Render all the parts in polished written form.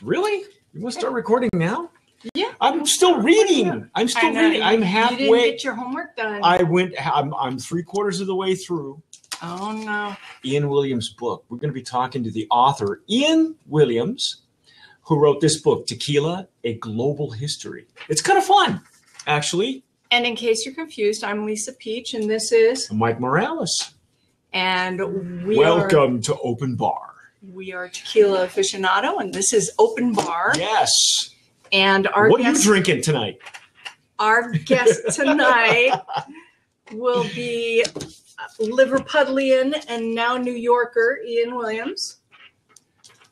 Really? You want to start recording now? Yeah. I'm still reading. I'm still reading. I'm halfway. You didn't get your homework done. I'm 3/4 of the way through. Oh, no. Ian Williams' book. We're going to be talking to the author, Ian Williams, who wrote this book, Tequila, A Global History. It's kind of fun, actually. And in case you're confused, I'm Lisa Peach, and this is Mike Morales. And welcome to Open Bar. We are Tequila Aficionado, and this is Open Bar. Yes. And our what are you drinking tonight? Our guest tonight will be Liverpudlian and now New Yorker Ian Williams.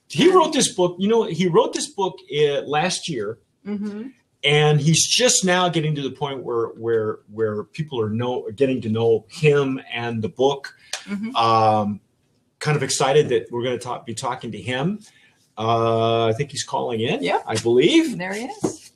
He wrote this book. You know, he wrote this book last year, and he's just now getting to the point where people are getting to know him and the book. Kind of excited that we're going to be talking to him. I think he's calling in. Yeah, I believe. There he is.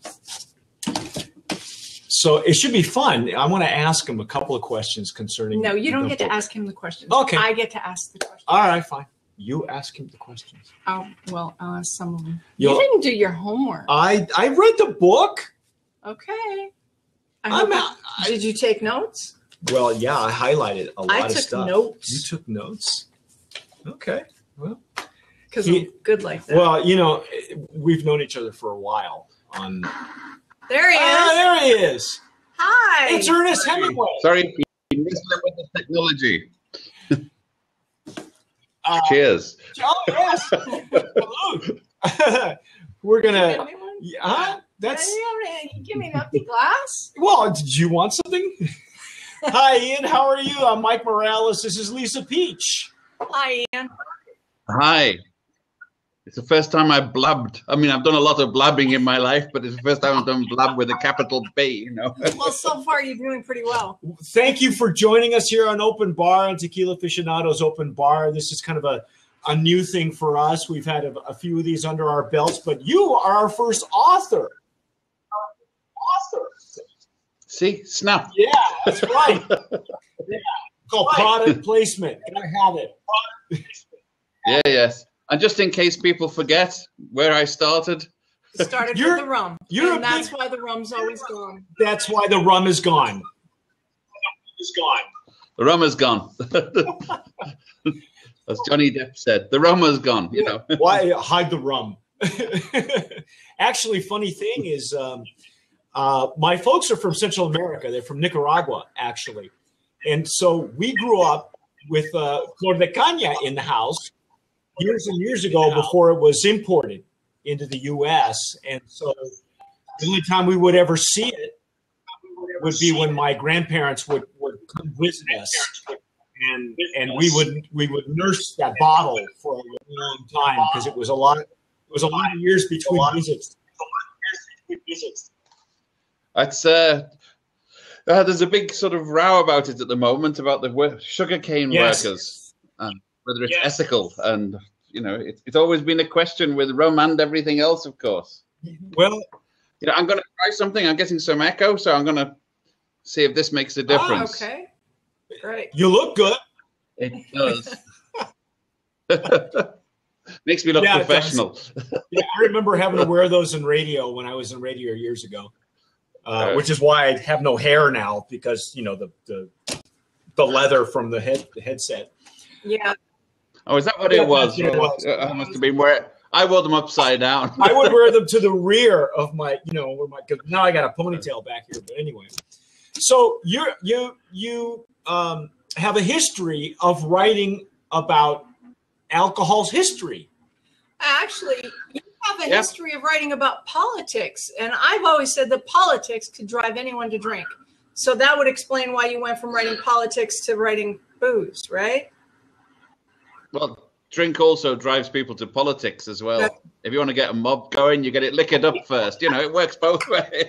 So it should be fun. I want to ask him a couple of questions concerning. No, you don't get to ask him the questions. Okay. I get to ask the questions. All right, fine. You ask him the questions. Oh, well, some of them. You didn't do your homework. I read the book. Okay. Did you take notes? Well, yeah, I highlighted a lot of stuff. I took notes. You took notes? Okay. Well, because I'm good like that. Well, you know, we've known each other for a while. There he is. There he is. Hi. It's Ernest Hemingway. Sorry, you missed it with the technology. Cheers. Oh, yes. Hello. We're going to... Give me an empty glass? Well, did you want something? Hi, Ian. How are you? I'm Mike Morales. This is Lisa Peach. Hi, Ian. Hi. It's the first time I blabbed. I mean, I've done a lot of blabbing in my life, but it's the first time I've done blab with a capital B, you know. Well, so far you're doing pretty well. Thank you for joining us here on Open Bar, on Tequila Aficionado's Open Bar. This is kind of a new thing for us. We've had a few of these under our belts, but you are our first author. See? Snap. Yeah, that's right. Yeah. Called product placement. Can I have it? Yeah, yes. And just in case people forget where I started. Started with the rum. And that's why the rum's always gone. That's why the rum is gone. The rum is gone. As Johnny Depp said, the rum is gone, you know. Why hide the rum? Actually, funny thing is, my folks are from Central America. They're from Nicaragua, actually. And so we grew up with Flor de Caña in the house years and years ago before it was imported into the U.S. And so the only time we would ever see it would be when my grandparents would come visit us. And we would nurse that bottle for a long time because it was a lot of years between visits. It's there's a big sort of row about it at the moment about the sugarcane workers and whether it's ethical, and you know it's always been a question with rum and everything else, of course. Well, you know, I'm going to try something. I'm getting some echo, so I'm going to see if this makes a difference. Oh, okay, great. You look good. It does. Makes me look professional. Yeah, I remember having to wear those in radio when I was in radio years ago. Which is why I have no hair now, because you know the leather from the headset. Yeah. Oh, is that what it was? I must have been wearing. I wore them upside down. I would wear them to the rear of my, cause now I got a ponytail back here. But anyway, so you have a history of writing about alcohol's history. Actually, you have a history of writing about politics, and I've always said that politics could drive anyone to drink. So that would explain why you went from writing politics to writing booze, right? Well, drink also drives people to politics as well. If you want to get a mob going, you get it liquored up first. You know, it works both ways.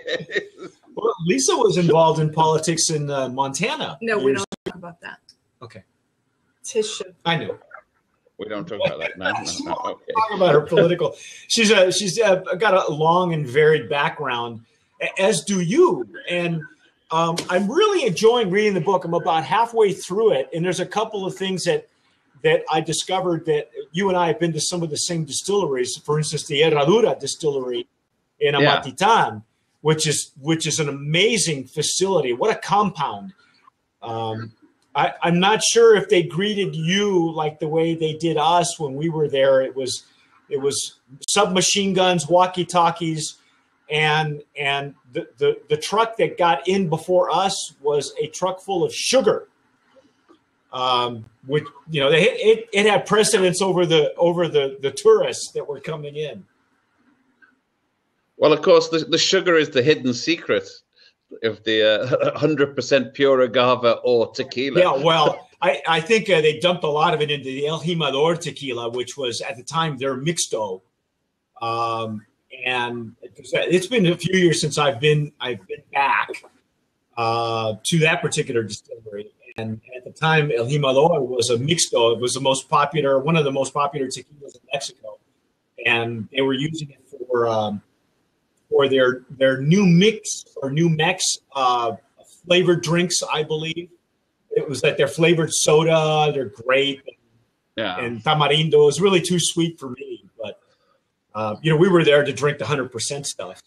Well, Lisa was involved in politics in Montana. No, we don't talk about that. Okay. It's his show. I know. We don't talk about that. No. Okay. Talk about her political. She's got a long and varied background, as do you. And I'm really enjoying reading the book. I'm about halfway through it, and there's a couple of things that I discovered that you and I have been to some of the same distilleries. For instance, the Herradura distillery in Amatitan, which is an amazing facility. What a compound! I'm not sure if they greeted you like the way they did us when we were there. It was submachine guns, walkie-talkies, and the truck that got in before us was a truck full of sugar. Which it had precedence over the tourists that were coming in. Well, of course, the sugar is the hidden secret of the 100% pure agave or tequila. Yeah, well, I think they dumped a lot of it into the El Jimador tequila, which was at the time their mixto. And it's been a few years since I've been back to that particular distillery. And at the time, El Jimador was a mixto. It was one of the most popular tequilas in Mexico, and they were using it for their new mix or new Mex flavored drinks, I believe. It was like their flavored soda, their grape, and tamarindo. It was really too sweet for me, but we were there to drink the 100% stuff.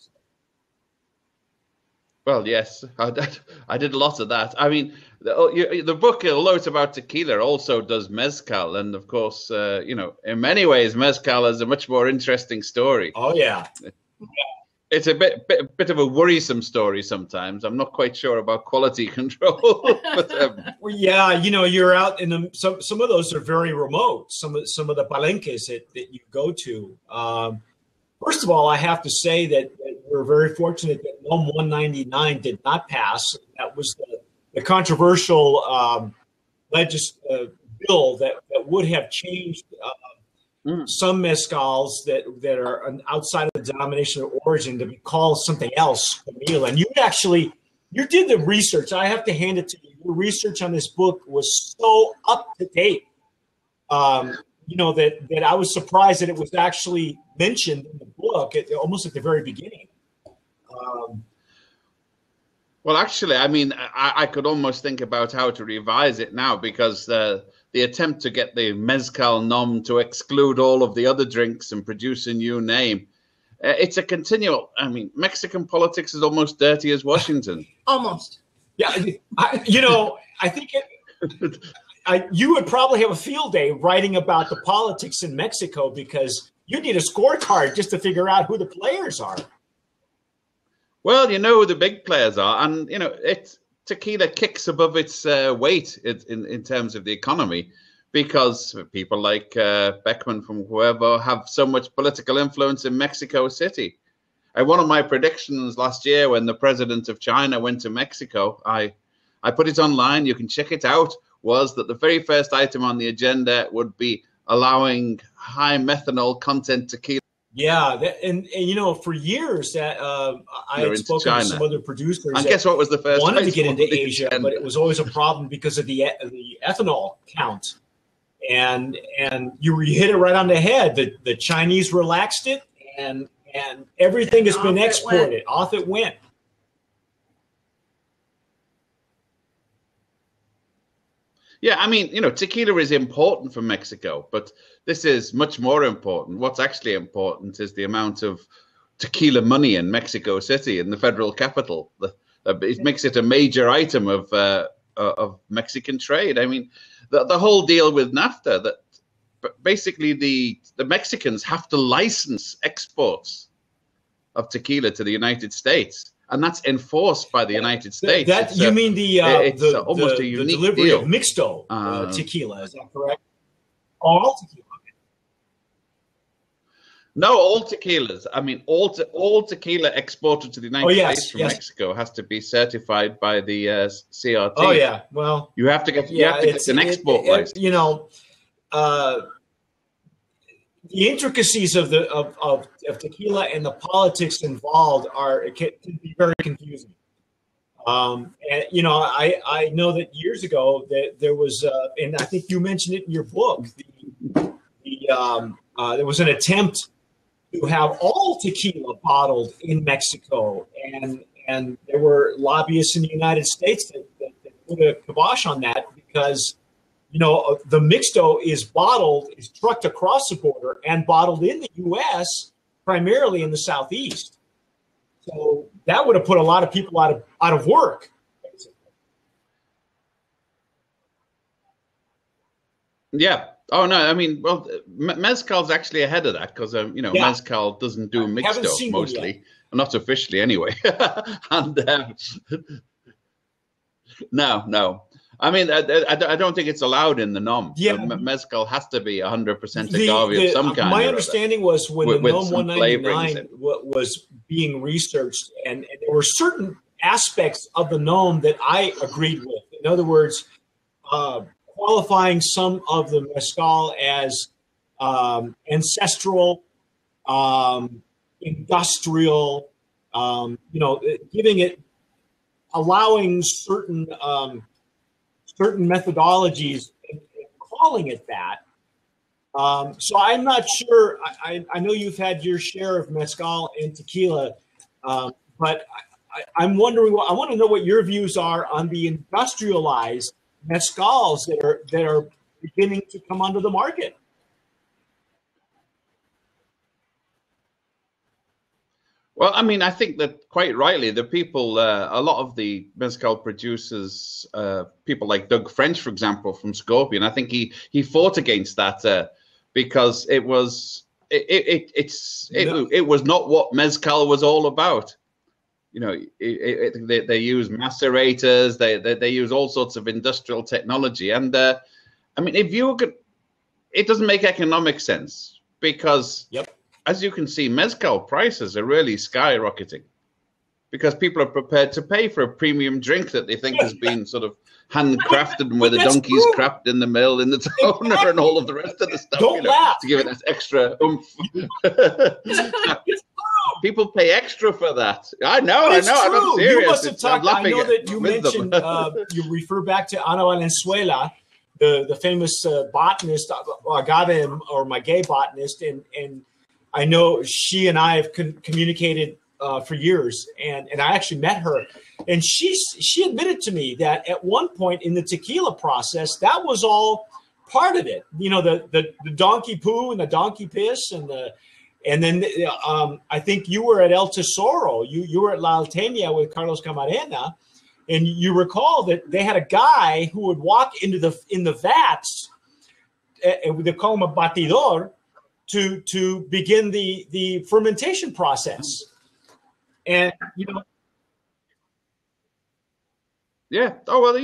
Well, yes, I did a lot of that. I mean, the book, although it's about tequila, also does mezcal, and of course, in many ways, mezcal is a much more interesting story. Oh yeah. It's a bit of a worrisome story sometimes. I'm not quite sure about quality control. But, well, yeah, you're out in some of those are very remote. Some of the palenques that you go to. First of all, I have to say that we're very fortunate that NOM 199 did not pass. That was the controversial bill that would have changed some mezcals that are outside of the denomination of origin to be called something else. And you did the research. I have to hand it to you. Your research on this book was so up to date. That I was surprised that it was actually mentioned in the book almost at the very beginning. Well, actually, I mean, I could almost think about how to revise it now, because the attempt to get the mezcal nom to exclude all of the other drinks and produce a new name, it's a continual. I mean, Mexican politics is almost dirty as Washington. Almost. Yeah, I think you would probably have a field day writing about the politics in Mexico, because you need a scorecard just to figure out who the players are. Well, who the big players are, and tequila kicks above its weight in terms of the economy, because people like Beckman from whoever have so much political influence in Mexico City. One of my predictions last year, when the president of China went to Mexico, I put it online, you can check it out, was that the very first item on the agenda would be allowing high methanol content tequila. Yeah, and for years that I had spoken to some other producers. And guess what was the first? Wanted to get into Asia, but it was always a problem because of the ethanol count. And you hit it right on the head. The Chinese relaxed it, and everything has been exported. Off it went. Yeah, I mean, tequila is important for Mexico, but this is much more important. What's actually important is the amount of tequila money in Mexico City, in the federal capital. It makes it a major item of Mexican trade. I mean, the whole deal with NAFTA, that basically the Mexicans have to license exports of tequila to the United States. And that's enforced by the United States. You mean almost a unique delivery deal. Of mixto tequila? Is that correct? All tequila. No, all tequilas. I mean, all tequila exported to the United States from Mexico has to be certified by the CRT. Oh yeah, well, you have to get an export license. The intricacies of tequila and the politics involved can be very confusing. And I know that years ago that there was, and I think you mentioned it in your book, there was an attempt to have all tequila bottled in Mexico, and there were lobbyists in the United States that put a kibosh on that, because the mixto is trucked across the border and bottled in the U.S., primarily in the Southeast. So that would have put a lot of people out of work. Yeah. Oh no. I mean, well, mezcal's actually ahead of that because mezcal doesn't do mixto mostly, not officially anyway. And no. I mean, I don't think it's allowed in the NOM. Yeah. Mezcal has to be 100% agave of some kind. My understanding was when the NOM 199 was being researched, and there were certain aspects of the NOM that I agreed with. In other words, qualifying some of the mezcal as ancestral, industrial, allowing certain methodologies and calling it that. So I'm not sure. I know you've had your share of mezcal and tequila, but I'm wondering. I want to know what your views are on the industrialized mezcals that are beginning to come onto the market. Well, I mean, I think that quite rightly, the people, a lot of the mezcal producers, people like Doug French, for example, from Scorpion, I think he fought against that because it was not what mezcal was all about. They use macerators, they use all sorts of industrial technology, and I mean, it doesn't make economic sense because. Yep. As you can see, mezcal prices are really skyrocketing because people are prepared to pay for a premium drink that they think has been sort of handcrafted and where the donkey's crapped in the mill in the toner and all of the rest of the stuff. Don't laugh. To give it that extra oomph. People pay extra for that. I know. I'm not serious. You must have talked. I know that you mentioned you refer back to Ana Valenzuela, the famous botanist, agave or maguey botanist, and I know she and I have communicated for years, and I actually met her, and she admitted to me that at one point in the tequila process, that was all part of it. The donkey poo and the donkey piss, and then I think you were at El Tesoro, you were at La Alteña with Carlos Camarena, and you recall that they had a guy who would walk in the vats, and they call him a batidor, to begin the fermentation process. And yeah. Oh well,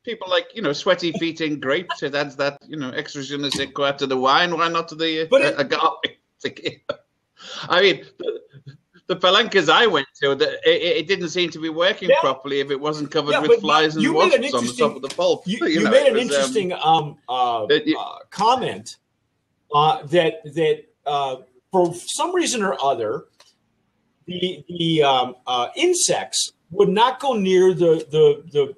people like sweaty feet in grapes. It adds that extra je ne sais quoi to the wine. Why not to the agave? I mean, the palancas I went to, it didn't seem to be working properly if it wasn't covered with flies and wasps on the top of the pulp. You made an interesting comment. That for some reason or other, the insects would not go near the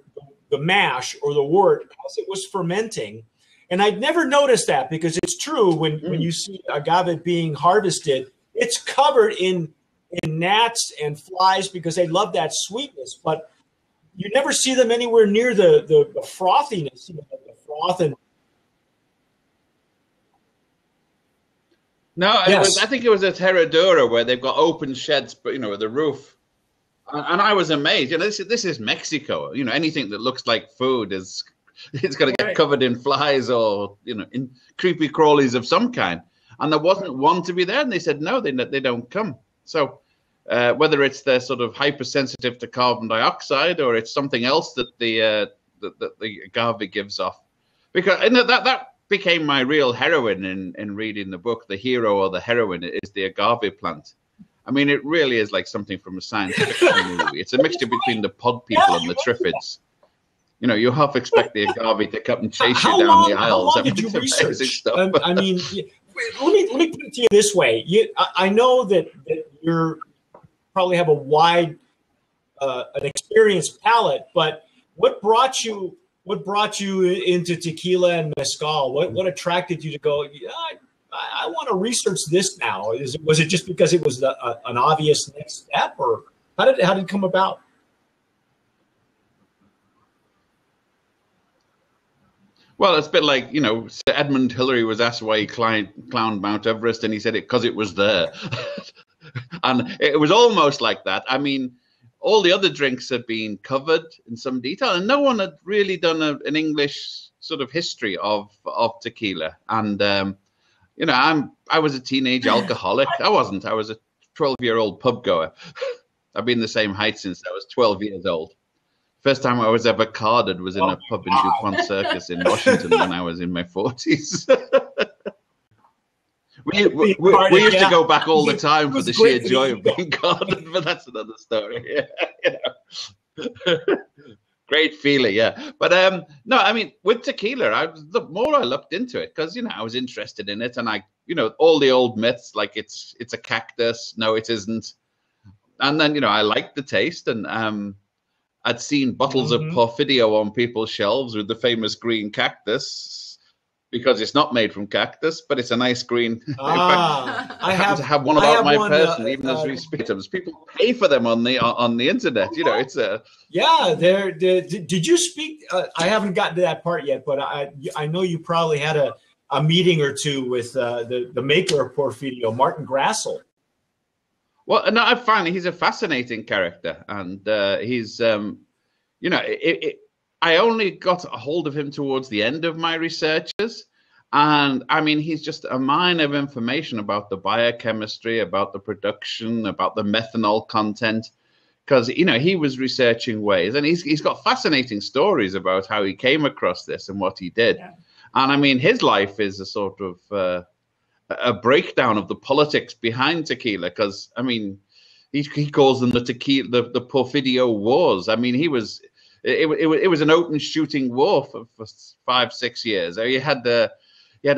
mash or the wort as it was fermenting, and I'd never noticed that because it's true when you see agave being harvested, it's covered in gnats and flies because they love that sweetness, but you never see them anywhere near the frothiness, the froth and. No, I think it was at Herradura where they've got open sheds, but with the roof, and I was amazed. This is Mexico. Anything that looks like food it's going to get covered in flies or in creepy crawlies of some kind. And there wasn't one to be there, and they said no, they don't come. So whether it's they're sort of hypersensitive to carbon dioxide or it's something else that the agave gives off, because that became my real heroine in reading the book. The hero or the heroine is the agave plant. I mean, it really is like something from a science fiction movie. It's a mixture between the pod people and the triffids. You half expect the agave to come and chase you down the aisles. How long did you research? I mean, let me put it to you this way. I know that you probably have a wide, an experienced palate, but what brought you into tequila and mezcal? What attracted you to go, I want to research this now? Was it just because it was an obvious next step, or how did it come about? Well, it's a bit like, Sir Edmund Hillary was asked why he climbed Mount Everest, and he said it because it was there. And it was almost like that. I mean, all the other drinks had been covered in some detail, and no one had really done an English sort of history of tequila. And, I was a teenage alcoholic. I wasn't. I was a 12-year-old pub goer. I've been the same height since I was 12 years old. First time I was ever carded was in a pub in DuPont Circus in Washington when I was in my 40s. we used to go back all the time for the sheer joy of being carded, but that's another story. Great feeling, yeah. But no, I mean, with tequila, the more I looked into it, because I was interested in it, and all the old myths, like it's a cactus. No, it isn't. And then I liked the taste, and I'd seen bottles of Porfidio on people's shelves with the famous green cactus, because it's not made from cactus, but it's a nice green. I happen to have one about my person, even as we speak. People pay for them on the internet. It's a Did you speak? I haven't gotten to that part yet, but I know you probably had a meeting or two with the maker of Porfidio, Martin Grassel. Well, no, I find he's a fascinating character, and he's, I only got a hold of him towards the end of my researches, and I mean, he's just a mine of information about the biochemistry, about the production, about the methanol content, because he was researching ways, and he's got fascinating stories about how he came across this and what he did, and I mean, his life is a sort of a breakdown of the politics behind tequila, because I mean, he calls them the Porfidio Wars. I mean, it was an open shooting war for 5-6 years. He had a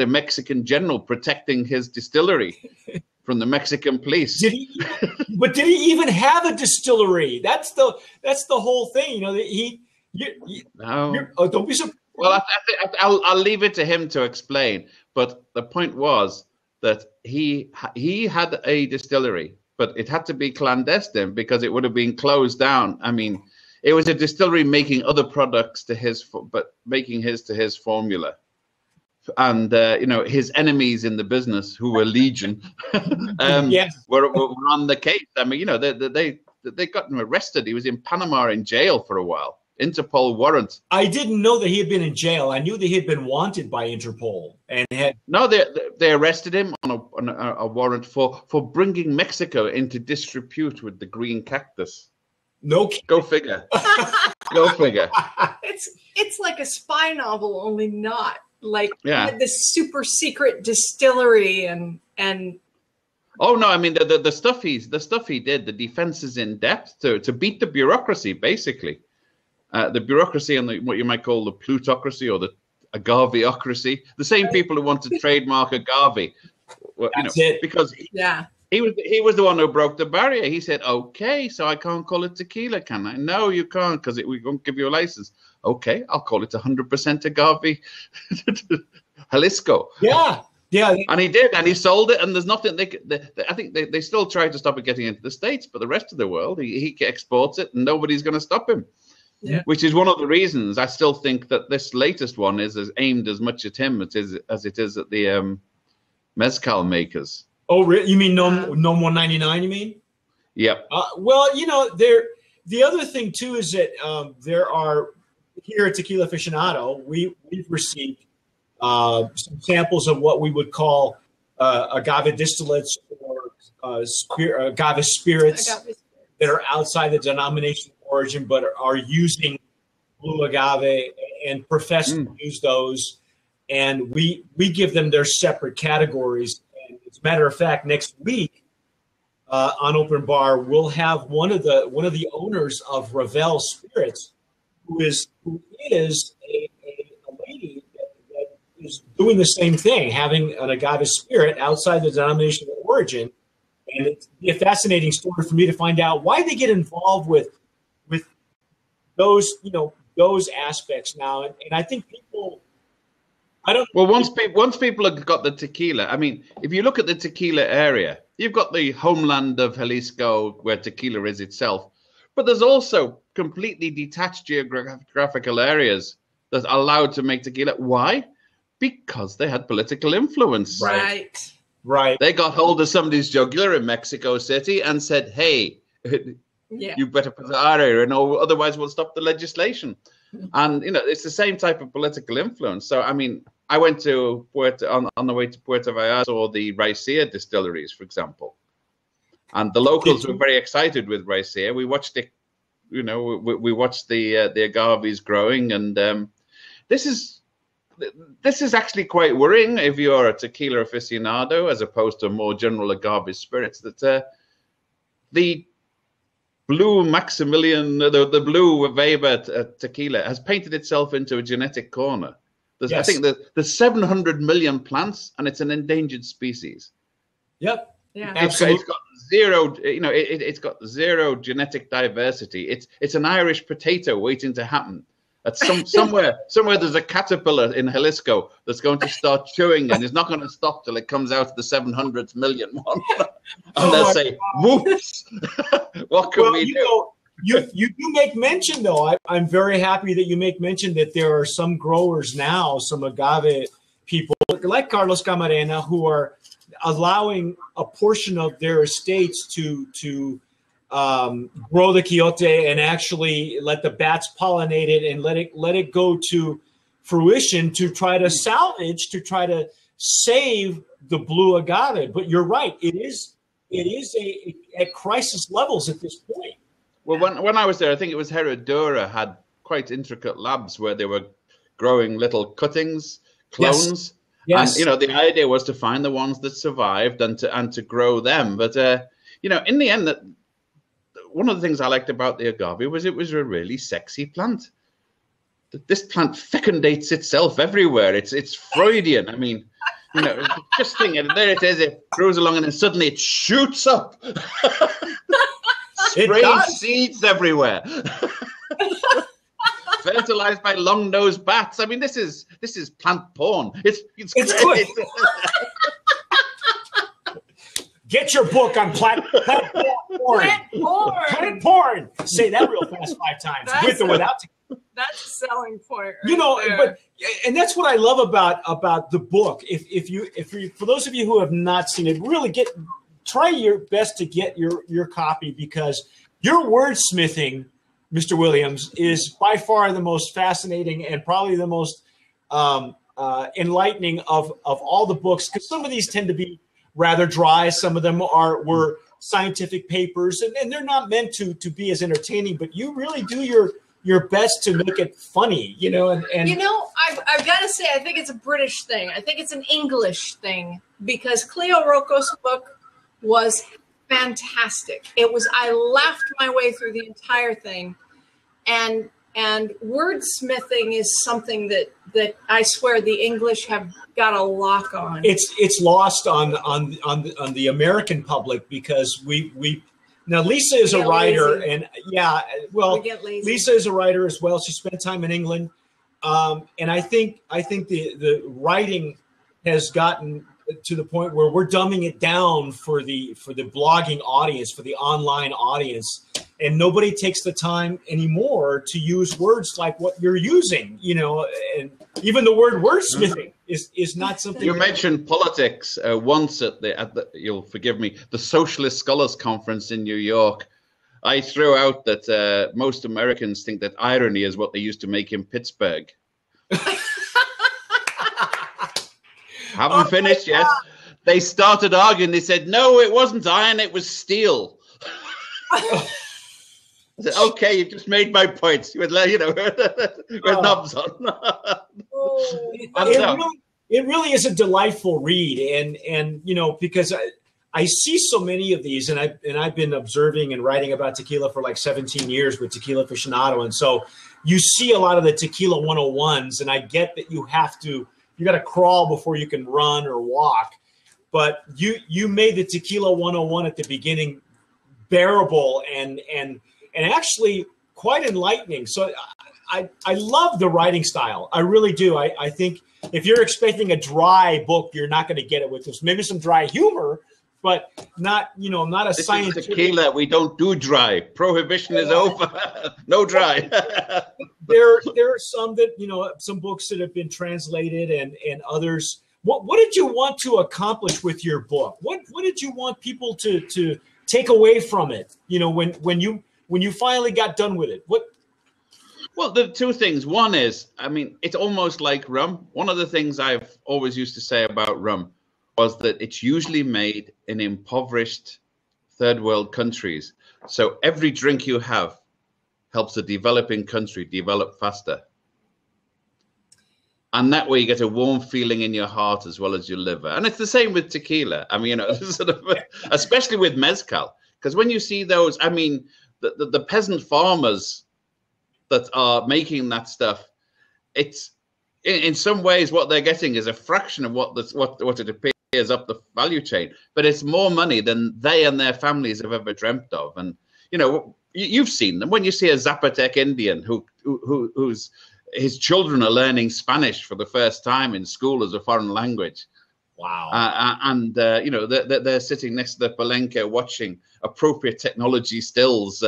Mexican general protecting his distillery from the Mexican police. Did he even have a distillery? That's the whole thing. No. Don't be surprised. Well, I'll leave it to him to explain. But the point was that he had a distillery, but it had to be clandestine because it would have been closed down. I mean, it was a distillery making other products but making his to his formula. And his enemies in the business, who were legion, were on the case. I mean, they got him arrested. He was in Panama in jail for a while. Interpol warrant. I didn't know that he had been in jail. I knew that he had been wanted by Interpol, and they arrested him on a warrant for bringing Mexico into disrepute with the green cactus. No, go figure. Go figure. It's like a spy novel, only not like this super secret distillery and. Oh no! I mean the stuff he did. The defense is in depth to beat the bureaucracy, basically. The bureaucracy and what you might call the plutocracy or the agaveocracy. The same people who want to trademark agave. Well, because he was the one who broke the barrier. He said, "Okay, so I can't call it tequila, can I?" No, you can't, because we won't give you a license. Okay, I'll call it 100% agave Jalisco. Yeah, and he did, and he sold it, and there's nothing I think they still try to stop it getting into the States, but the rest of the world, he exports it, and nobody's going to stop him. Yeah. Which is one of the reasons I still think that this latest one is aimed as much at him as it is at the mezcal makers. Oh, really? You mean no 199? You mean? Yep. Well, the other thing too is that there are here at Tequila Aficionado, we've received some samples of what we would call agave distillates or agave spirits that are outside the denomination of origin, but are using blue agave and profess to use those. And we give them their separate categories. And as a matter of fact, next week on Open Bar, we'll have one of the owners of Ravel Spirits, who is a lady that is doing the same thing, having an agave spirit outside the denomination of origin. And it's a fascinating story for me to find out why they get involved with those aspects now. And I think people, Well, once people have got the tequila, I mean, if you look at the tequila area, you've got the homeland of Jalisco where tequila is itself, but there's also completely detached geographical areas that are allowed to make tequila. Why? Because they had political influence. Right. They got hold of somebody's jugular in Mexico City and said, hey, you better put the R in, or otherwise we'll stop the legislation. And, it's the same type of political influence. So, I mean, I went to on the way to Puerto Vallarta, or the Raicilla distilleries, for example. And the locals were very excited with Raicilla. We watched it, we watched the agaves growing. And this is actually quite worrying if you're a tequila aficionado, as opposed to more general agave spirits, that the blue Maximilian, the blue Weber tequila has painted itself into a genetic corner. I think there's 700 million plants, and it's an endangered species. Yep. Yeah. It's got zero, it's got zero genetic diversity. It's an Irish potato waiting to happen. At somewhere there's a caterpillar in Jalisco that's going to start chewing, and it's not going to stop till it comes out to the 700 million one. And they'll say, whoops, what can we do? You do make mention, though. I'm very happy that you make mention that there are some growers now, some agave people like Carlos Camarena, who are allowing a portion of their estates to grow the quiote and actually let the bats pollinate it and let it go to fruition to try to salvage, to try to save the blue agave. But you're right, it is at crisis levels at this point. Well, when I was there, I think it was Herradura had quite intricate labs where they were growing little cuttings, clones. Yes. And the idea was to find the ones that survived and to grow them. But in the end, that one of the things I liked about the agave was it was a really sexy plant. This plant fecundates itself everywhere. It's Freudian. I mean, just think, there it is. It grows along, and then suddenly it shoots up. Spraying seeds everywhere. Fertilized by long-nosed bats. I mean, this is plant porn. It's good. Get your book on plant porn. Plant porn. Say that real fast 5 times, with or without. That's a selling point. Right and that's what I love about the book. If you for those of you who have not seen it, really try your best to get your copy, because your wordsmithing, Mr. Williams, is by far the most fascinating and probably the most enlightening of all the books, because some of these tend to be rather dry. Some of them were scientific papers, and they're not meant to be as entertaining, but you really do your best to make it funny, and I've got to say, I think it's a British thing. I think it's an English thing, because Cleo Rocco's book was fantastic. I laughed my way through the entire thing, and wordsmithing is something that I swear the English have got a lock on. It's lost on the American public, because we now Lisa is a writer, lazy. And Lisa is a writer as well. She spent time in England, and I think the writing has gotten to the point where we're dumbing it down for the blogging audience, for the online audience, and nobody takes the time anymore to use words like what you're using, and even the word wordsmithing is not something. You mentioned politics once at the you'll forgive me, the Socialist Scholars Conference in New York. I threw out that most Americans think that irony is what they used to make in Pittsburgh. Haven't finished yet. They started arguing. They said, no, it wasn't iron, it was steel. I said, okay, you've just made my point. With knobs on. It really is a delightful read. And because I see so many of these, and I've been observing and writing about tequila for like 17 years with Tequila Aficionado. And so you see a lot of the Tequila 101s, and I get that you got to crawl before you can run or walk. But you made the Tequila 101 at the beginning bearable and actually quite enlightening. So I love the writing style. I really do. I think if you're expecting a dry book, you're not going to get it with this. Maybe some dry humor, but not, not a This scientific. is tequila. We don't do dry. Prohibition is over. No dry. There are some that, some books that have been translated and others. What did you want to accomplish with your book? What did you want people to take away from it? When you finally got done with it, what? Well, the two things. One is, it's almost like rum. One of the things I've always used to say about rum was that it's usually made in impoverished third world countries. So every drink you have helps the developing country develop faster. And that way you get a warm feeling in your heart as well as your liver. And it's the same with tequila. Sort of, especially with mezcal. Because when you see those, the peasant farmers that are making that stuff, it's in some ways what they're getting is a fraction of what it appears up the value chain. But it's more money than they and their families have ever dreamt of. And, you've seen them. When you see a Zapotec Indian who's his children are learning Spanish for the first time in school as a foreign language. Wow. They're sitting next to the palenque watching appropriate technology stills.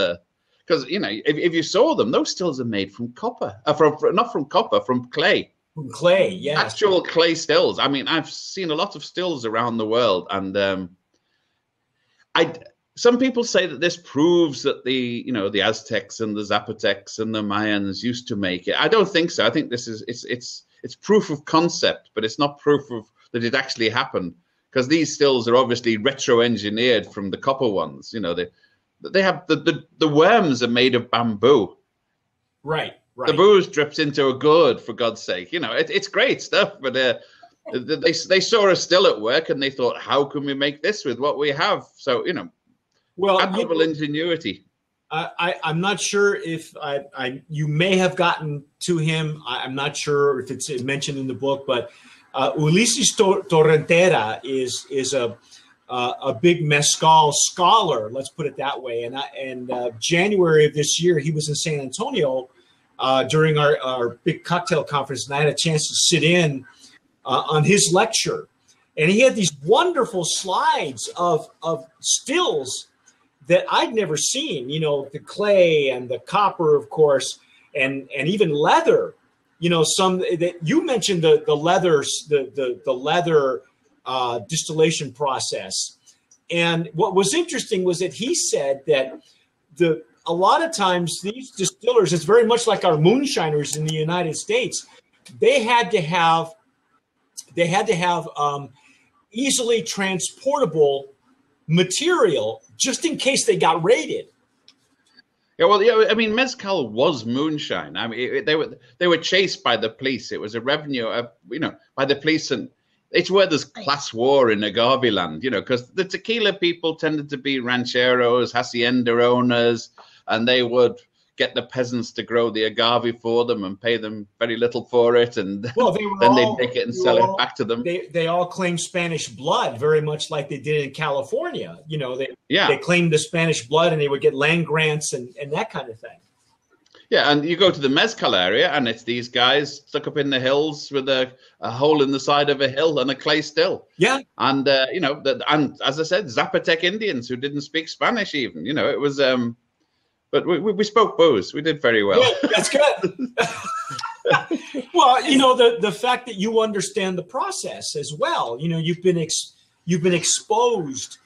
Because, if you saw them, those stills are made from copper. Not from copper, from clay. From clay, yeah. Actual clay stills. I've seen a lot of stills around the world. And some people say that this proves that the Aztecs and the Zapotecs and the Mayans used to make it. I don't think so. I think this is it's proof of concept, but it's not proof of that it actually happened, because these stills are obviously retro-engineered from the copper ones. They have the worms are made of bamboo. Right. The booze drips into a gourd, for God's sake. It's great stuff, but they saw a still at work and they thought, how can we make this with what we have? So admirable ingenuity. I'm not sure if you may have gotten to him. I'm not sure if it's mentioned in the book, but Ulises Torrentera is a big mezcal scholar. Let's put it that way. And January of this year, he was in San Antonio during our big cocktail conference, and I had a chance to sit in on his lecture. And he had these wonderful slides of stills that I'd never seen, the clay and the copper, of course, and even leather. Some that you mentioned the leather distillation process. And what was interesting was that he said that a lot of times these distillers, it's very much like our moonshiners in the United States. They had to have easily transportable material just in case they got raided. Yeah, well, mezcal was moonshine. They were chased by the police. It was a revenue by the police, and it's where there's class war in agave land, because the tequila people tended to be rancheros, hacienda owners, and they would get the peasants to grow the agave for them and pay them very little for it, and then they'd make it and sell it back to them. They all claimed Spanish blood, very much like they did in California. They claimed the Spanish blood, and they would get land grants and that kind of thing. Yeah, and you go to the mezcal area, and it's these guys stuck up in the hills with a hole in the side of a hill and a clay still. Yeah, and and as I said, Zapotec Indians who didn't speak Spanish even. It was. But we spoke booze. We did very well. Yeah, that's good. Well, the fact that you understand the process as well. You've been exposed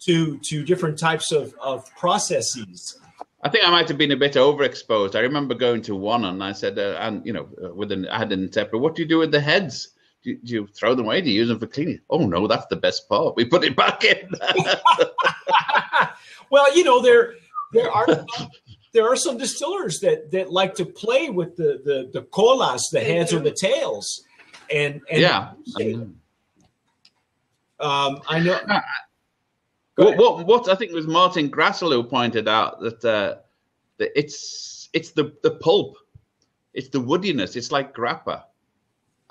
to different types of processes. I think I might have been a bit overexposed. I remember going to one, and I said, I had an interpreter. What do you do with the heads? Do you throw them away? Do you use them for cleaning? Oh no, that's the best part. We put it back in. Well, there are some distillers that like to play with the colas, the heads or the tails, and yeah. I know. What I think it was Martin Grassel who pointed out that it's the pulp, it's the woodiness. It's like grappa.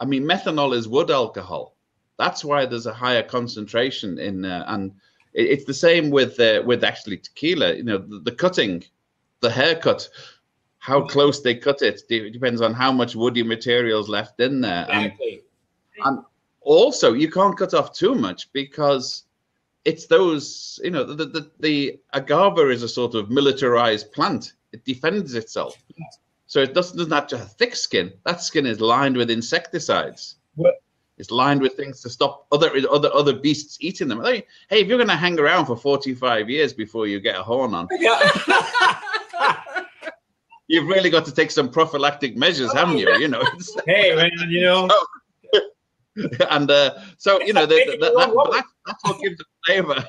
Methanol is wood alcohol. That's why there's a higher concentration in, and it's the same with actually tequila. The cutting, the haircut, how close they cut it depends on how much woody material is left in there. Exactly. And also, you can't cut off too much, because it's those, you know, the agave is a sort of militarized plant. It defends itself. So it doesn't have just a thick skin. That skin is lined with insecticides. It's lined with things to stop other beasts eating them. Hey, if you're going to hang around for 45 years before you get a horn on, you've really got to take some prophylactic measures, haven't you? You know. Hey, man, you know. And so you know that's what gives the flavor.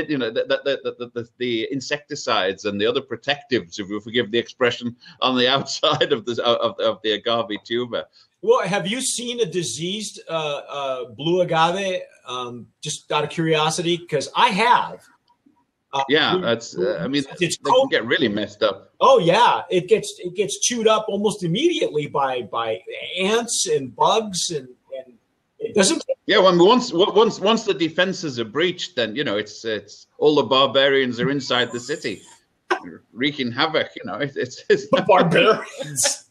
You know, the insecticides and the other protectives, if you forgive the expression, on the outside of the agave tuber. Well, have you seen a diseased blue agave? Just out of curiosity, because I have. Yeah, that's. I mean, they can get really messed up. Oh yeah, it gets chewed up almost immediately by ants and bugs, and it doesn't. Yeah, when once the defenses are breached, then you know it's all the barbarians are inside the city, wreaking havoc. You know, it's the barbarians.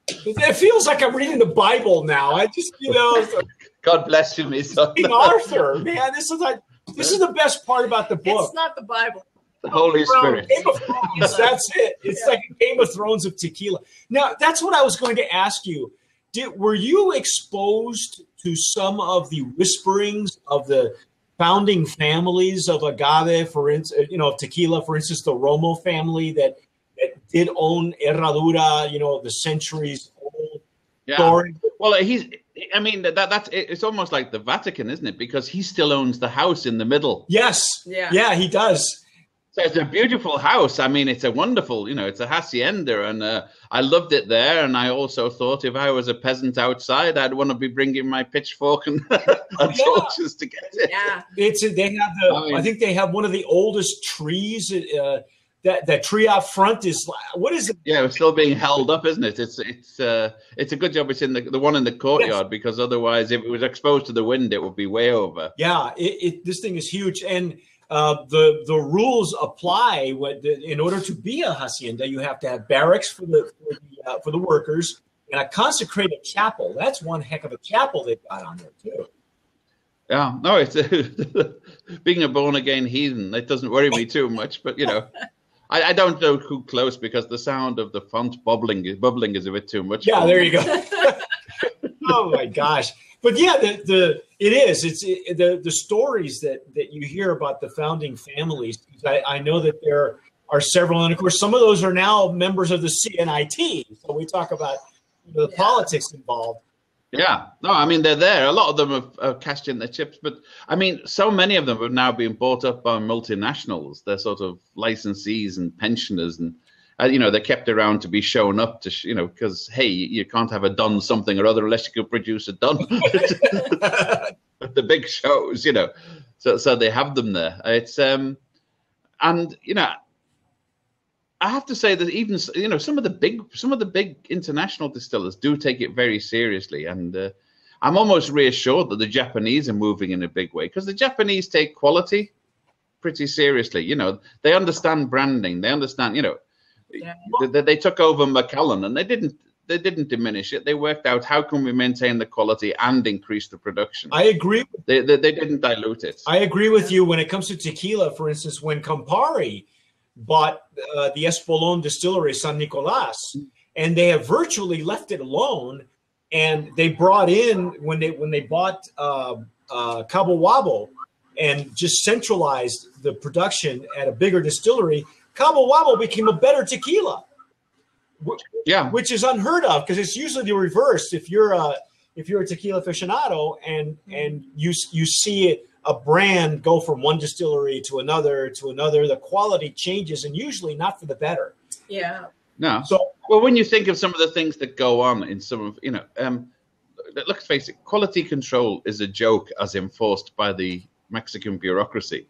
It feels like I'm reading the Bible now. I just, you know, God bless you, me son. King Arthur, man, this is the best part about the book. It's not the Bible. The Holy Spirit. Game of Thrones, that's it. It's like a Game of Thrones of tequila. Now, that's what I was going to ask you. Were you exposed to some of the whisperings of the founding families of agave, for instance, you know, of tequila, for instance, the Romo family that did own Herradura, you know, the centuries old story? Well, I mean, it's almost like the Vatican, isn't it? Because he still owns the house in the middle. Yes. Yeah, he does. So it's a beautiful house. I mean, it's a wonderful, you know, it's a hacienda, and I loved it there. And I also thought if I was a peasant outside, I'd want to be bringing my pitchfork and, and torches to get it. Yeah, I think they have one of the oldest trees. That tree out front is, what is it? Yeah, it's still being held up, isn't it? It's a good job it's in the one in the courtyard, because otherwise, if it was exposed to the wind, it would be way over. Yeah, this thing is huge, and the rules apply. In order to be a hacienda, you have to have barracks for the workers and a consecrated chapel. That's one heck of a chapel they've got on there too. Yeah, no, it's being a born again heathen. It doesn't worry me too much, but you know. I don't go too close because the sound of the font bubbling is a bit too much. Yeah, there you go. Oh my gosh! But yeah, it is. It's the stories that you hear about the founding families. I know that there are several, and of course, some of those are now members of the CNIT. So we talk about the politics involved. Yeah, no, I mean, they're there. A lot of them have cashed in their chips, but I mean, so many of them have now been bought up by multinationals. They're sort of licensees and pensioners, and you know, they're kept around to be shown up to, you know, because hey, you can't have a done something or other unless you can produce a done. The big shows, you know, so they have them there. It's and you know, I have to say that even, you know, some of the big international distillers do take it very seriously, and I'm almost reassured that the Japanese are moving in a big way, because the Japanese take quality pretty seriously. You know, they understand branding, they understand. You know, they took over Macallan, and they didn't diminish it. They worked out how can we maintain the quality and increase the production. I agree. They didn't dilute it. I agree with you when it comes to tequila. For instance, when Campari bought the Espolón distillery, San Nicolás, and they have virtually left it alone. And they brought in, when they bought Cabo Wabo and just centralized the production at a bigger distillery, Cabo Wabo became a better tequila. Yeah, which is unheard of, because it's usually the reverse. If you're a tequila aficionado and you see a brand go from one distillery to another, the quality changes, and usually not for the better. Yeah. No. So, well, when you think of some of the things that go on in some of, you know, let's face it, quality control is a joke as enforced by the Mexican bureaucracy.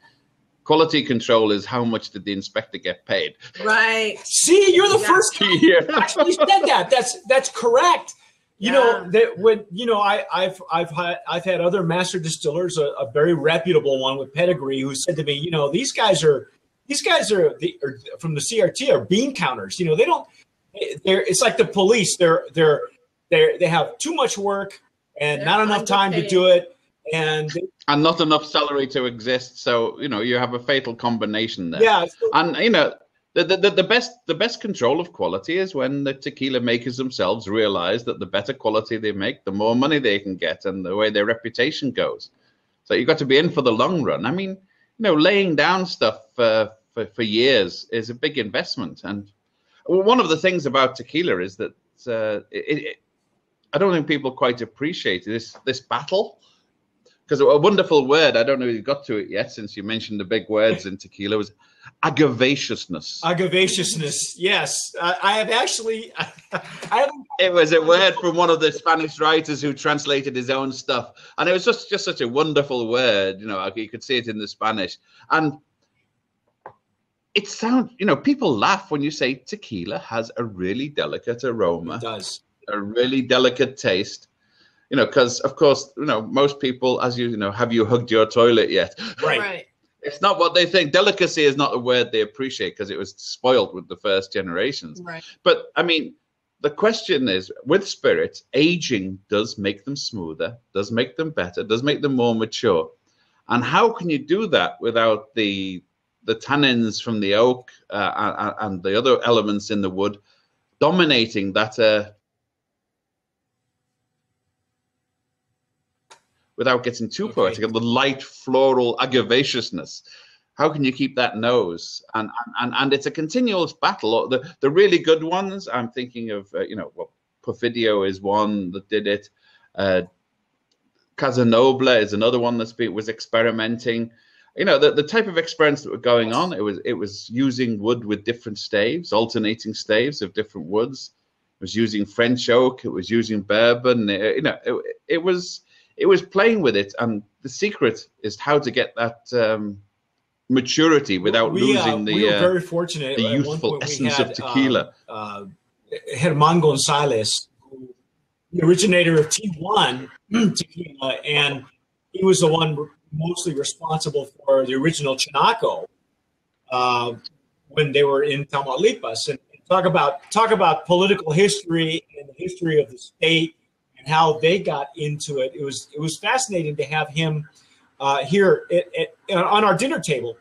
Quality control is how much did the inspector get paid? Right. See, you're the first guy who actually said that. That's correct. You know that when I've had other master distillers, a very reputable one with pedigree, who said to me, you know, these guys are from the CRT are bean counters. You know, it's like the police. They have too much work and not enough time to do it. and not enough celery to exist. So you have a fatal combination there. Yeah, and the best control of quality is when the tequila makers themselves realize that the better quality they make, the more money they can get, and the way their reputation goes. So you've got to be in for the long run. I mean, laying down stuff for years is a big investment. And one of the things about tequila is that I don't think people quite appreciate this battle. Because a wonderful word, I don't know if you got to it yet, since you mentioned the big words in tequila, was agavaciousness. Agavaciousness, yes. I have actually... It was a word from one of the Spanish writers who translated his own stuff. And it was just such a wonderful word. You could see it in the Spanish. And it sounds, people laugh when you say tequila has a really delicate aroma. It does. A really delicate taste. Because, of course, most people, as have you hugged your toilet yet? Right. It's not what they think. Delicacy is not a word they appreciate because it was spoiled with the first generations. Right. But, I mean, the question is, with spirits, aging does make them smoother, does make them better, does make them more mature. And how can you do that without the tannins from the oak and the other elements in the wood dominating that... without getting too poetic, the light floral agavaciousness. How can you keep that nose? And it's a continuous battle. The really good ones, I'm thinking of, Perfidio is one that did it. Casanova is another one was experimenting. The type of experiments that were going on, it was using wood with different staves, alternating staves of different woods. It was using French oak. It was using bourbon. It was playing with it, and the secret is how to get that maturity without losing we were very fortunate. The youthful essence of tequila. Herman Gonzalez, the originator of T1 tequila, and he was the one mostly responsible for the original Chinaco when they were in Tamaulipas. And talk about political history and the history of the state. And how they got into it. It was fascinating to have him here on our dinner table,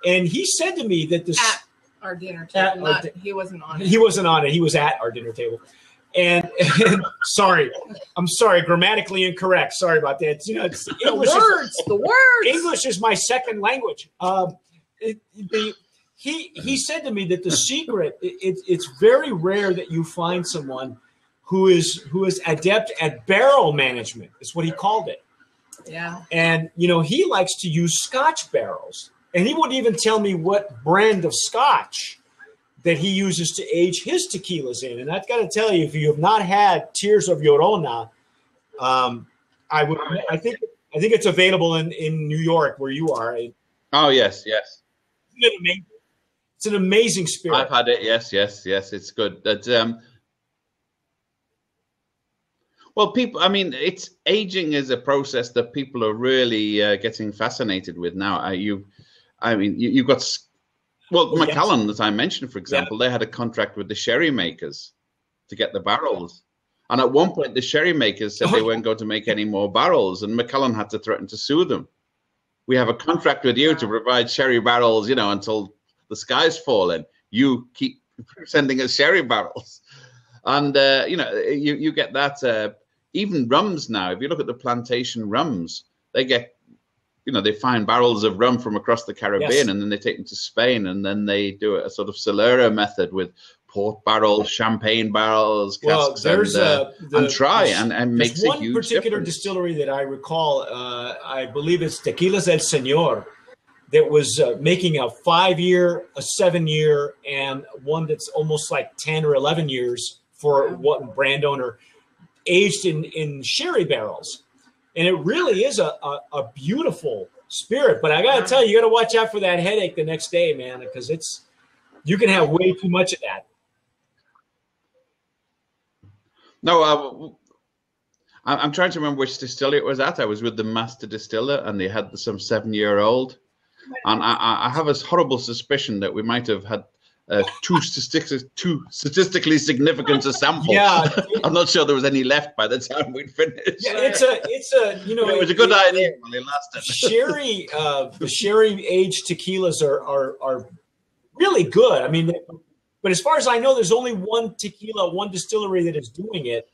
and he said to me that at our dinner table. He wasn't on it. He wasn't on it. He was at our dinner table, and sorry, I'm sorry, grammatically incorrect. Sorry about that. It's English. The words. English is my second language. He said to me that the secret. It's very rare that you find someone who is adept at barrel management, is what he called it. Yeah. And, he likes to use Scotch barrels. And he wouldn't even tell me what brand of Scotch that he uses to age his tequilas in. And I've got to tell you, if you have not had Tears of Llorona, I think it's available in New York where you are. Oh, yes. Isn't it amazing? It's an amazing spirit. I've had it. Yes. It's good. Well, it's aging is a process that people are really getting fascinated with now. You've got, Macallan that I mentioned, for example, they had a contract with the sherry makers to get the barrels. And at one point, the sherry makers said they weren't going to make any more barrels, and Macallan had to threaten to sue them. We have a contract with you to provide sherry barrels, until the sky's falling. You keep sending us sherry barrels. And, you get that. Even rums now, if you look at the plantation rums, they get, they find barrels of rum from across the Caribbean, and then they take them to Spain, and then they do a sort of Solera method with port barrels, champagne barrels, casks, and try, and makes a huge difference. One particular distillery that I recall, I believe it's Tequilas El Señor, that was making a 5-year, a 7-year, and one that's almost like 10 or 11 years for what brand owner, aged in sherry barrels. And it really is a beautiful spirit. But I got to tell you, you got to watch out for that headache the next day, man, because you can have way too much of that. No, I'm trying to remember which distillery it was at. I was with the master distiller, and they had some 7-year-old. And I have a horrible suspicion that we might have had too statistically significant a sample. Yeah, I'm not sure there was any left by the time we'd finished. Yeah, it's a you know, it was a good idea when it lasted. The sherry aged tequilas are really good. I mean, but as far as I know, there's only one distillery that is doing it.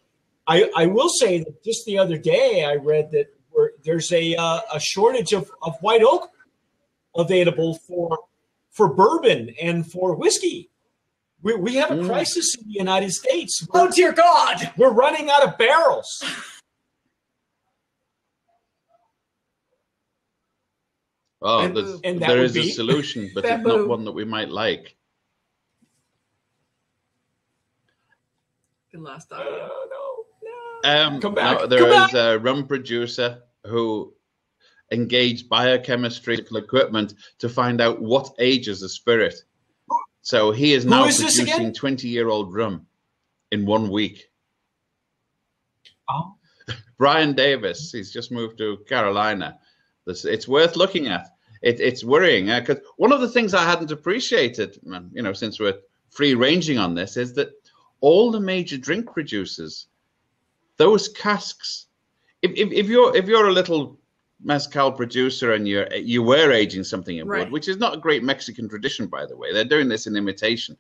I will say that just the other day I read that there's a shortage of white oak available for bourbon and for whiskey. We have a crisis in the United States. Oh, dear God. We're running out of barrels. Oh, and there is a solution, but it's not one that we might like. Last audio. No. Come back. No, there is a rum producer who engaged biochemistry equipment to find out what ages a spirit. So he is now producing 20-year-old rum in 1 week. Oh. Brian Davis, he's just moved to Carolina. It's worth looking at. It's worrying because one of the things I hadn't appreciated, you know, since we're free ranging on this, is that all the major drink producers, those casks, if you're a little mezcal producer and you were aging something in wood, which is not a great Mexican tradition, by the way. They're doing this in imitation.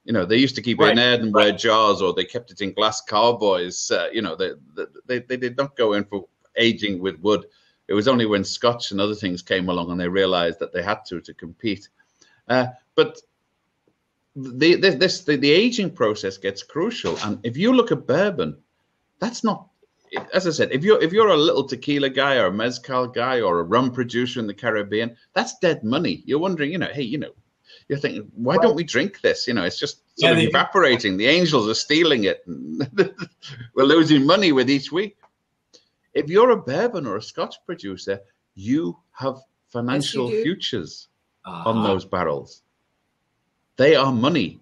You know, they used to keep it in earthenware jars, or they kept it in glass carboys. You know, they did not go in for aging with wood. It was only when Scotch and other things came along and they realized that they had to compete. But the aging process gets crucial. And if you look at bourbon, that's not, as I said, if you're a little tequila guy or a mezcal guy or a rum producer in the Caribbean, that's dead money. You're wondering, you know, hey, you know, you're thinking, why don't we drink this? You know, it's just sort of evaporating. The angels are stealing it. And we're losing money with each week. If you're a bourbon or a Scotch producer, you have financial futures on those barrels. They are money.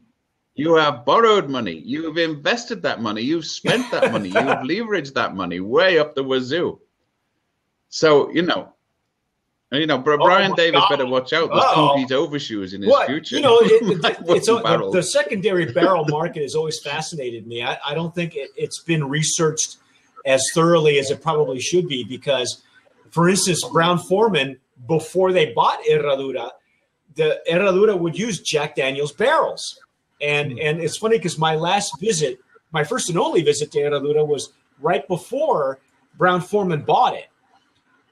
You have borrowed money. You've invested that money. You've spent that money. You've leveraged that money way up the wazoo. So, you know, Brian Davis better watch out. There's complete overshoes in his future. You know, the secondary barrel market has always fascinated me. I don't think it's been researched as thoroughly as it probably should be because, for instance, Brown-Forman, before they bought Herradura, the Herradura would use Jack Daniel's barrels. And it's funny because my first and only visit to Herradura was right before Brown-Forman bought it.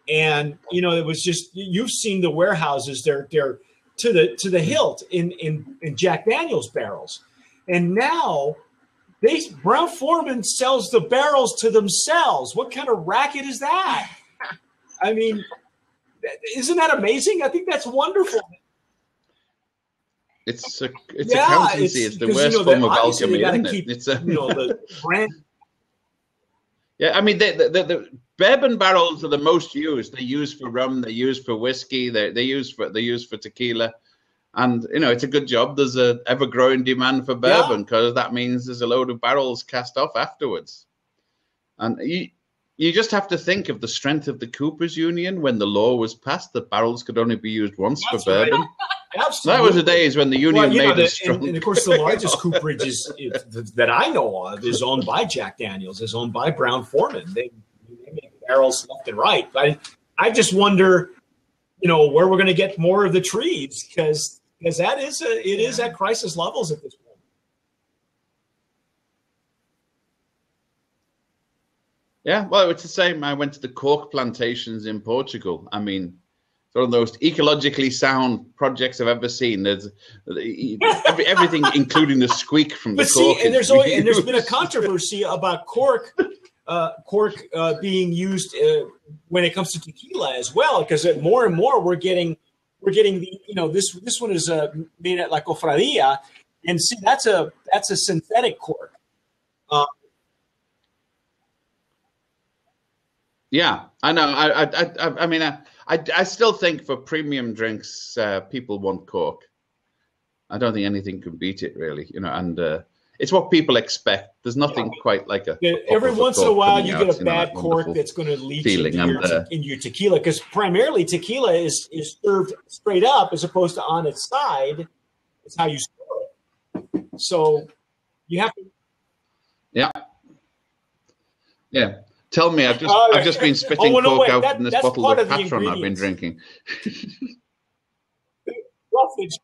And, you know, it was just, you've seen the warehouses, they're to the hilt in Jack Daniel's barrels. And now Brown-Forman sells the barrels to themselves. What kind of racket is that? I mean, isn't that amazing? I think that's wonderful. It's accountancy. It's the worst form of alchemy, isn't it? It's the brand. Yeah, I mean, the bourbon barrels are the most used. They're used for rum. They're used for whiskey. They're used for tequila. And, you know, it's a good job. There's a ever-growing demand for bourbon because that means there's a load of barrels cast off afterwards. And you just have to think of the strength of the Coopers Union when the law was passed that barrels could only be used once for bourbon. Right. Absolutely. That was the days when the union made it strong. And of course, the largest cooperage that I know of is owned by Jack Daniels, is owned by Brown-Forman. They make barrels left and right. But I just wonder, you know, where we're going to get more of the trees because that is it is at crisis levels at this point. Yeah, well, it's the same. I went to the cork plantations in Portugal. I mean, one of the most ecologically sound projects I've ever seen. There's everything, including the squeak from the cork. And there's been a controversy about cork being used when it comes to tequila as well, because more and more we're getting the, you know, this one is made at La Cofradia, and see that's a synthetic cork. Yeah, I know. I mean, I still think for premium drinks, people want cork. I don't think anything can beat it, really. You know, and it's what people expect. There's nothing quite like a. Every once in a while, you get a bad cork that's going to leach into your tequila, because primarily tequila is served straight up as opposed to on its side. It's how you store it. So you have to. Yeah. Yeah. Tell me, I've just been spitting cork out in this bottle of Patron I've been drinking. Roughage.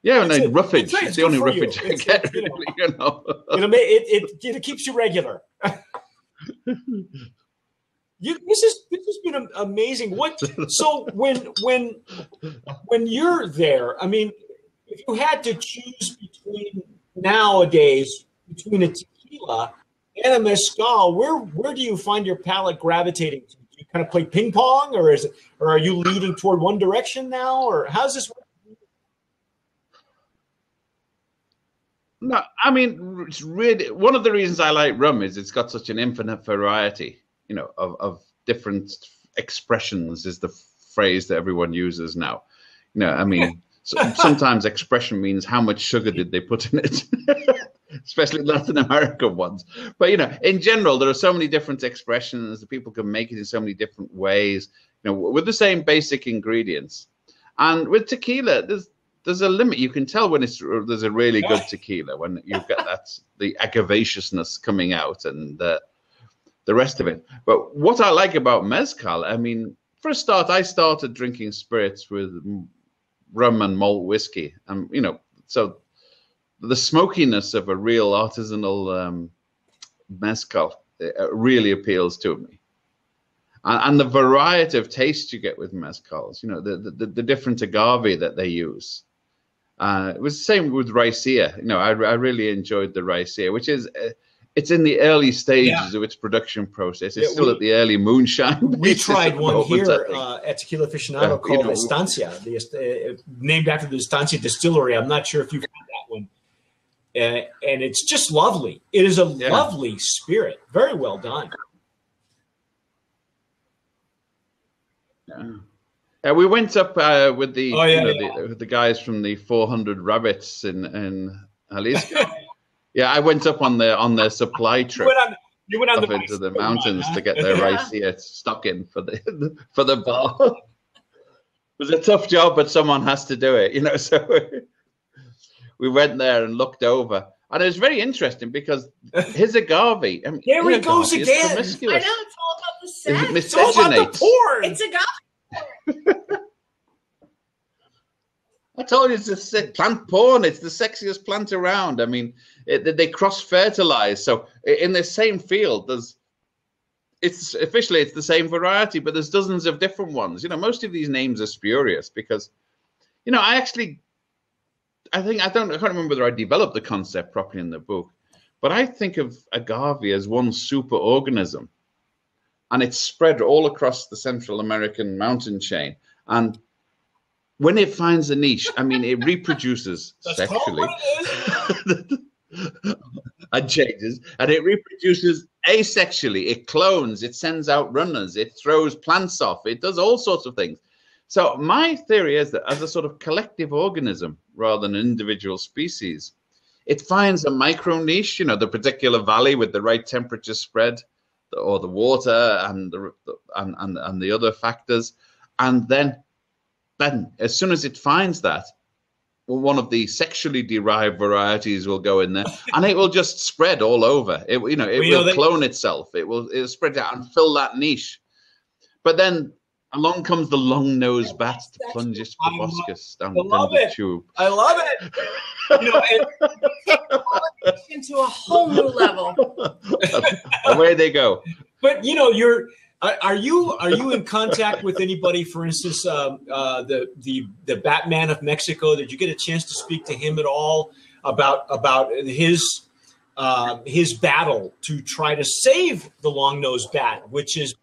Yeah, no, roughage. It's the only roughage I get, really, you know. It keeps you regular. This has been amazing. So when you're there, I mean, if you had to choose nowadays between a tequila and a mezcal, where do you find your palate gravitating to? Do you kind of play ping pong, or are you leaning toward one direction now, or how's this work? No, I mean, it's really one of the reasons I like rum is it's got such an infinite variety, you know, of different expressions is the phrase that everyone uses now. You know, I mean, sometimes expression means how much sugar did they put in it, especially Latin American ones. But, you know, in general, there are so many different expressions that people can make it in so many different ways, you know, with the same basic ingredients. And with tequila, there's a limit. You can tell when there's a really good tequila, when you get the agavaciousness coming out and the rest of it. But what I like about mezcal, I mean, for a start, I started drinking spirits with rum and malt whiskey, and you know, so the smokiness of a real artisanal mezcal really appeals to me. And the variety of taste you get with mezcals, you know, the different agave that they use. It was the same with raicilla. You know, I really enjoyed the raicilla, which is it's in the early stages of its production process. It's still at the early moonshine. We tried one here at Tequila Aficionado called Estancia, named after the Estancia distillery. I'm not sure if you've had that one. And it's just lovely. It is a lovely spirit. Very well done. Yeah. We went up with the guys from the 400 Rabbits in Jalisco. Yeah, I went up on their supply trip. You went on into the mountains to get their raicilla stocking for the bar. It was a tough job, but someone has to do it, you know. So we went there and looked over, and it was very interesting because his agave. I mean, there he goes again. I know, it's all about the sex. It's all about the porn. It's agave. I told you it's plant porn. It's the sexiest plant around. I mean, they cross-fertilize. So in the same field, it's officially the same variety, but there's dozens of different ones. You know, most of these names are spurious because, you know, I can't remember whether I developed the concept properly in the book, but I think of agave as one super organism, and it's spread all across the Central American mountain chain. And when it finds a niche, I mean, it reproduces sexually and changes, and it reproduces asexually. It clones, it sends out runners, it throws plants off, it does all sorts of things. So my theory is that as a sort of collective organism, rather than an individual species, it finds a micro niche, you know, the particular valley with the right temperature spread, or the water and the other factors, and then as soon as it finds that, one of the sexually derived varieties will go in there, and it will just spread all over. It will clone itself. It'll spread out and fill that niche. But then along comes the long-nosed bat to plunge its proboscis down the tube. I love it. You know, and into a whole new level. Away they go. But you know, are you in contact with anybody? For instance, the Batman of Mexico. Did you get a chance to speak to him at all about his battle to try to save the long-nosed bat, which is?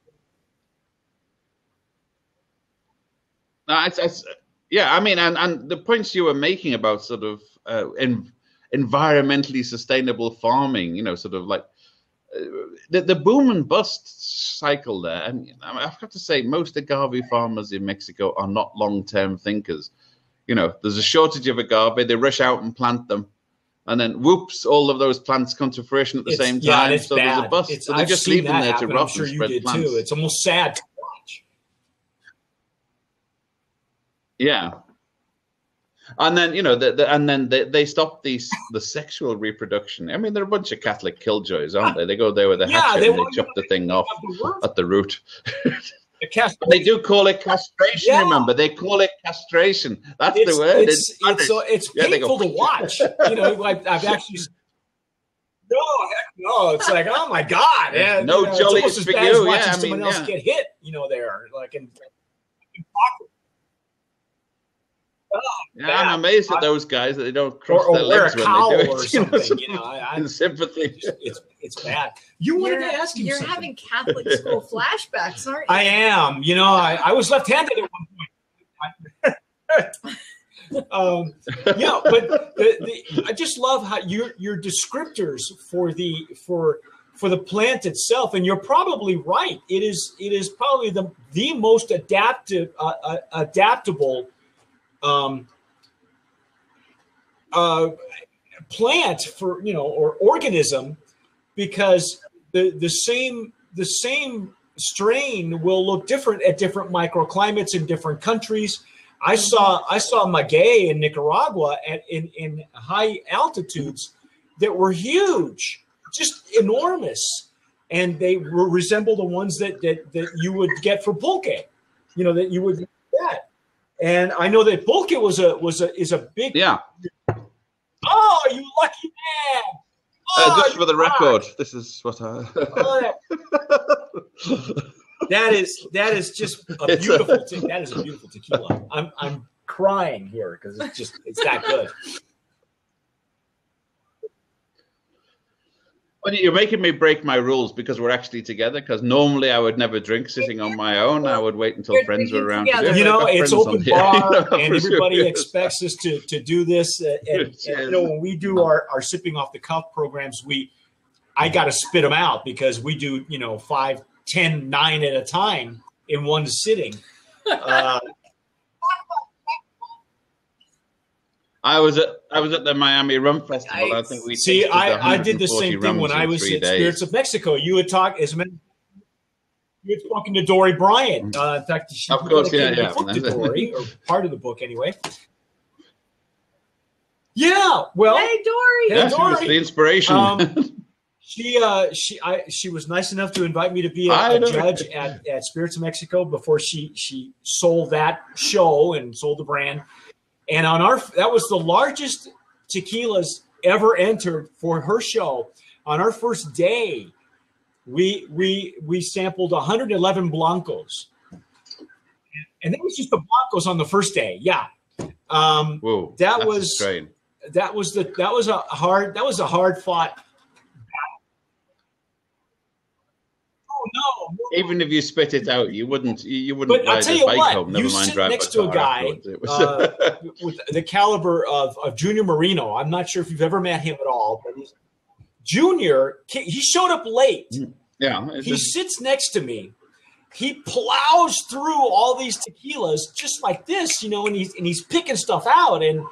Yeah, I mean, and the points you were making about sort of environmentally sustainable farming, you know, sort of like the boom and bust cycle there. And I've got to say, most agave farmers in Mexico are not long-term thinkers. You know, there's a shortage of agave, they rush out and plant them, and then whoops, all of those plants come to fruition at the same time. It's so bad. There's a bust. So they just leave them there to rot. I'm sure you did too. It's almost sad to watch. Yeah. And then, you know, they stop the sexual reproduction. I mean, they're a bunch of Catholic killjoys, aren't they? They go there with a hatchet and they chop the thing off at the root. They do call it castration. Yeah. Remember, they call it castration. That's the word. It's painful to watch. You know, like I've actually. No, heck no. It's like, oh my God. Yeah, no, you know, jolly it's for as bad you. as watching someone else get hit, you know, there. Like in I'm amazed at those guys that they don't cross their legs when they do it. Or something, you know, in sympathy. It's bad. You wanted to ask him You're something. having Catholic school flashbacks, aren't you? I am. You know, I was left-handed at one point. Yeah, but I just love how your descriptors for the plant itself, and you're probably right. It is probably the most adaptable plant for, you know, or organism, because the same strain will look different at different microclimates in different countries. I saw maguey in Nicaragua in high altitudes that were huge, just enormous, and they resemble the ones that you would get for pulque, you know, that you would get. And I know that pulque is a big. Yeah. Oh, you lucky man! Oh, just for the record, this is what I. That is just a beautiful. That is a beautiful tequila. I'm crying here because it's that good. Well, you're making me break my rules because we're actually together. Because normally I would never drink sitting on my own. I would wait until friends were around. You know, it's open bar, and everybody expects us to do this. And you know, when we do our sipping off the cuff programs, I got to spit them out because we do, you know, 5, 10, 9 at a time in one sitting. I was at the Miami Rum Festival. I think we I did the same thing when I was at Spirits of Mexico. You had talked you had spoken to Dory Bryant. In fact, she of course, yeah. To Dory, or part of the book anyway. Yeah, well, hey Dory, yeah, Dory. She was the inspiration. She was nice enough to invite me to be a judge at Spirits of Mexico before she sold that show and sold the brand. And that was the largest tequilas ever entered for her show. On our first day, we sampled 111 blancos, and that was just the blancos on the first day. Yeah, whoa, that was a hard fought. No. Even if you spit it out, you wouldn't But ride a bike home. Never you mind sit drive next to a guy with the caliber of Junior Marino. I'm not sure if you've ever met him at all, but Junior, he showed up late. Yeah, he sits next to me. He plows through all these tequilas just like this, you know, and he's picking stuff out, and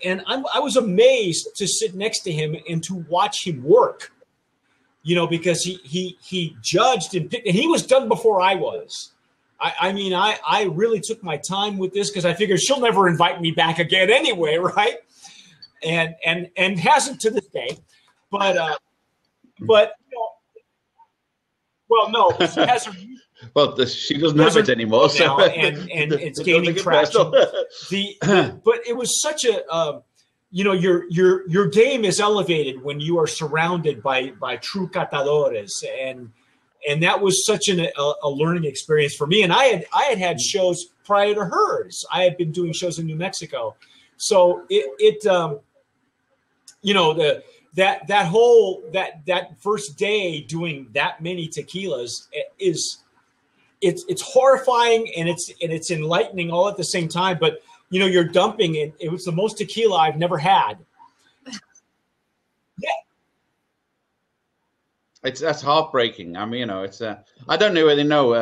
I was amazed to sit next to him and to watch him work. You know, because he judged and picked, and he was done before I was. I mean, I really took my time with this because I figured she'll never invite me back again anyway, right? And hasn't to this day. But you know, well, no, she has her. Well, she doesn't have it anymore, so and it's gaining traction. But it was such a. You know, your game is elevated when you are surrounded by true catadores, and that was such a learning experience for me. And I had shows prior to hers. I had been doing shows in New Mexico, so it you know, that first day doing that many tequilas it's horrifying and it's enlightening all at the same time, but. You know, you're dumping it. It was the most tequila I've never had. Yeah, that's heartbreaking. I mean, you know, it's I don't really know.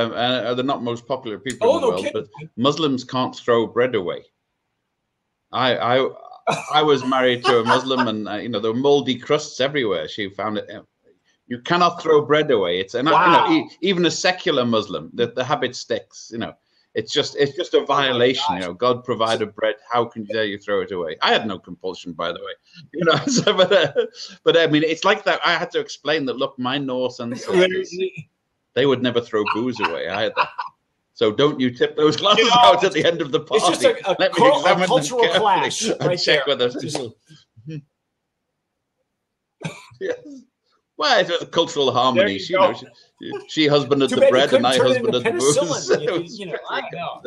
They're not most popular people in the world, but Muslims can't throw bread away. I was married to a Muslim, and you know, there were moldy crusts everywhere. She found it. You cannot throw bread away. You know, even a secular Muslim, the habit sticks. You know. It's just a violation. You know, God provided bread. How can dare you throw it away? I had no compulsion, by the way. You know, so, but I mean, it's like that. I had to explain that. Look, my Norse ancestors, they would never throw booze away either. So don't you tip those glasses out at the end of the party. It's just a cultural clash right check there. whether. Yes. Well, it's a cultural harmony. She husbanded the bread and I husbanded the booze. You know, I know.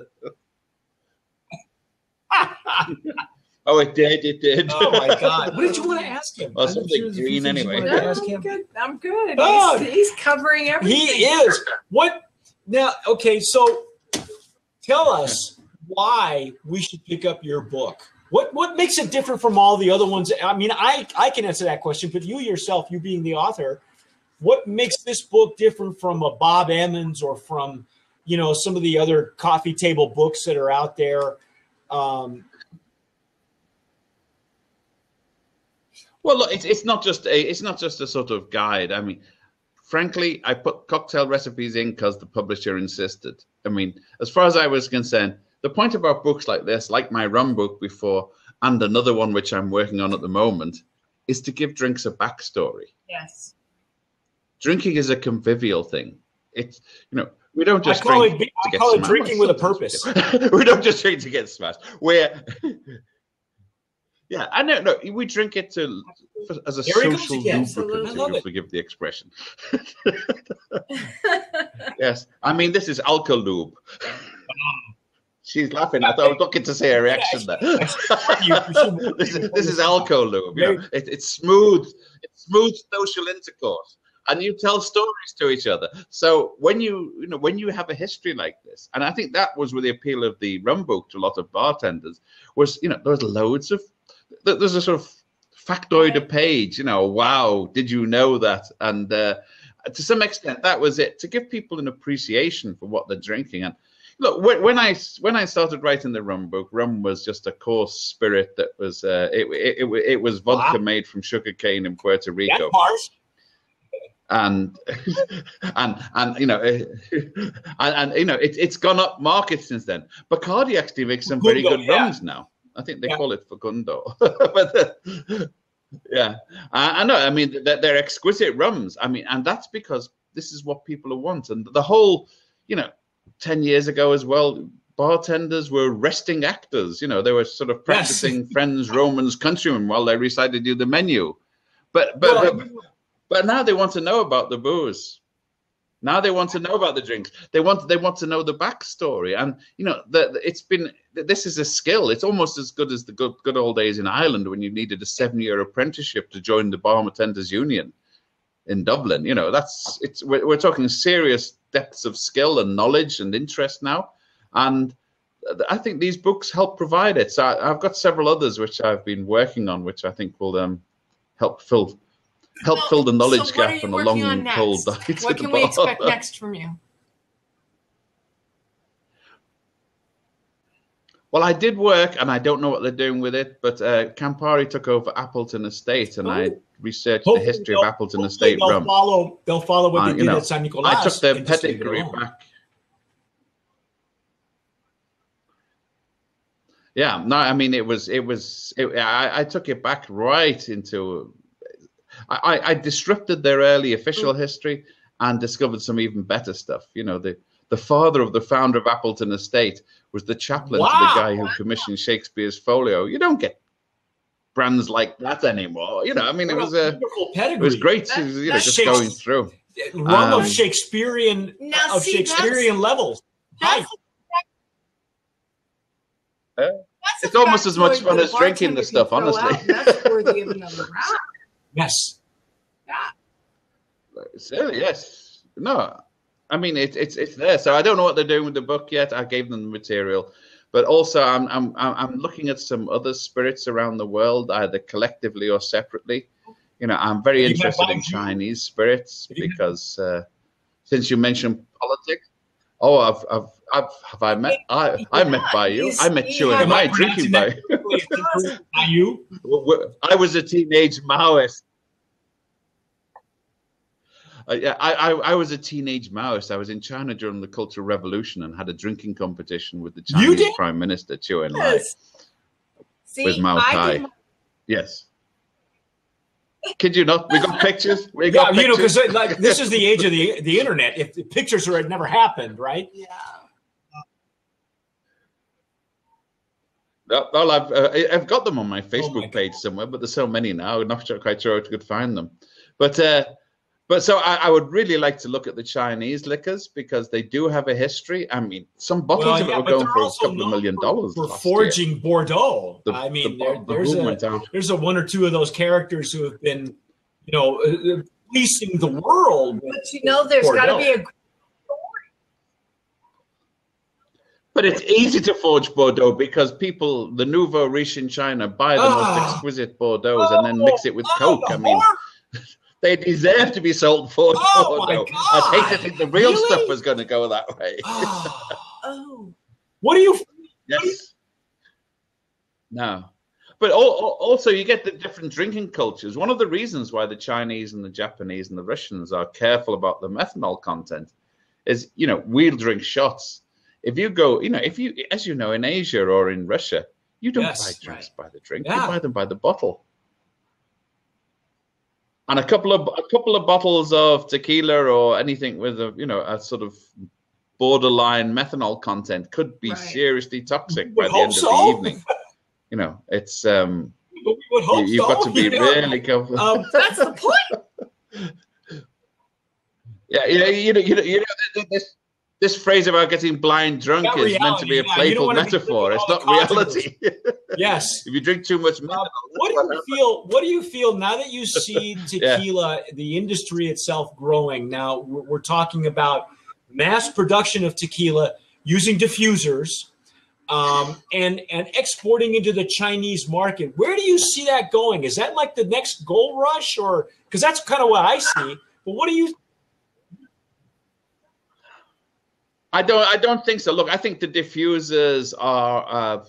Oh, it did. Oh my God! What did you want to ask him? Well, something green anyway. No, I'm good. Oh, He's covering everything. He is. What now? Okay, so tell us why we should pick up your book. What makes it different from all the other ones? I mean, I can answer that question, but you yourself, you being the author, what makes this book different from a Bob Emmons or from, you know, some of the other coffee table books that are out there? Well, look, it's not just a sort of guide. I mean, frankly, I put cocktail recipes in because the publisher insisted. I mean, as far as I was concerned, the point about books like this, like my rum book before, and another one which I'm working on at the moment, is to give drinks a backstory. Yes. Drinking is a convivial thing. It's, you know, we don't just I call it drinking with a purpose. We don't just drink to get smashed. Yeah, I know. No, we drink it as a social lubricant, forgive the expression. Yes, I mean, this is alcohol lube. She's laughing. I was looking to see her reaction there. This is alcohol lube. You know, it's smooth. It's smooth social intercourse, and you tell stories to each other. So when you have a history like this, and I think that was with the appeal of the rum book to a lot of bartenders, was, you know, there's loads of, there's a sort of factoid a page. You know, wow, did you know that? And to some extent, that was it, to give people an appreciation for what they're drinking. And look, when I started writing the rum book, rum was just a coarse spirit that was it was vodka made from sugarcane in Puerto Rico. And you know, and you know, it's gone up market since then. Bacardi actually makes some very good rums now. I think they call it Facundo. But yeah, I know. I mean, they're exquisite rums. I mean, and that's because this is what people want. And the whole, you know, 10 years ago as well, bartenders were resting actors. You know, they were sort of practicing Friends, Romans, Countrymen while they recited you the menu. But now they want to know about the booze. Now they want to know about the drinks. They want to know the backstory. And, you know, this is a skill. It's almost as good as the good old days in Ireland when you needed a 7-year apprenticeship to join the Bartenders Union in Dublin. You know, we're talking serious depths of skill and knowledge and interest now. And I think these books help provide it. So I've got several others which I've been working on, which I think will help fill the knowledge gap and a long and cold night. What can we expect next from you? Well, I did work, and I don't know what they're doing with it, but Campari took over Appleton Estate, and I researched the history of Appleton Estate rum. They'll follow what they did at San Nicolas. I took their pedigree back. Yeah, no, I mean, I took it back right into, I disrupted their early official history and discovered some even better stuff. You know, the father of the founder of Appleton Estate was the chaplain to the guy who commissioned Shakespeare's Folio. You don't get brands like that anymore. You know, I mean, it was great to, you know, just going through. Rum of Shakespearean levels. It's almost as much fun as drinking the stuff, honestly. That's worthy of another round. Yes. Yeah. Silly, yes. No, I mean, it's there. So I don't know what they're doing with the book yet. I gave them the material, but also I'm looking at some other spirits around the world, either collectively or separately. You know, I'm very interested in Chinese spirits because since you mentioned politics, I met by you. I met you in my drinking by you. I was a teenage Maoist. Yeah, I was a teenage mouse. I was in China during the Cultural Revolution and had a drinking competition with the Chinese Prime Minister Zhou Enlai with Mao Tai. Yes. Kid you not? We got pictures. We got pictures. You know, because like this is the age of the internet. If the pictures had never happened, right? Yeah. Well, I've got them on my Facebook page somewhere, but there's so many now. I'm not quite sure I could find them. But so I would really like to look at the Chinese liquors because they do have a history. I mean, some bottles of it were going for a couple of $1 million. For forging Bordeaux. I mean, there's a one or two of those characters who have been, you know, fleecing the world. But you know, there's got to be a. But it's easy to forge Bordeaux because people, the nouveau riche in China, buy the most exquisite Bordeaux and then mix it with Coke. I mean, they deserve to be sold forged Bordeaux. I'd hate to think the real stuff was going to go that way. What do you? Yes. No. But also, you get the different drinking cultures. One of the reasons why the Chinese and the Japanese and the Russians are careful about the methanol content is, you know, we'll drink shots. If you go, you know, as you know, in Asia or in Russia, you don't buy drinks by the drink. You buy them by the bottle. And a couple of bottles of tequila or anything with a sort of borderline methanol content could be seriously toxic by the end of the evening. You know, it's you've got to be really careful. That's the point. Yeah, you know, this phrase about getting blind drunk is meant to be a playful metaphor. It's not reality. Yes. If you drink too much methanol, what do you feel now that you see tequila, the industry itself growing? Now we're talking about mass production of tequila using diffusers and exporting into the Chinese market. Where do you see that going? Is that like the next gold rush, or because that's kind of what I see? But what do you? I don't think so. Look, I think the diffusers are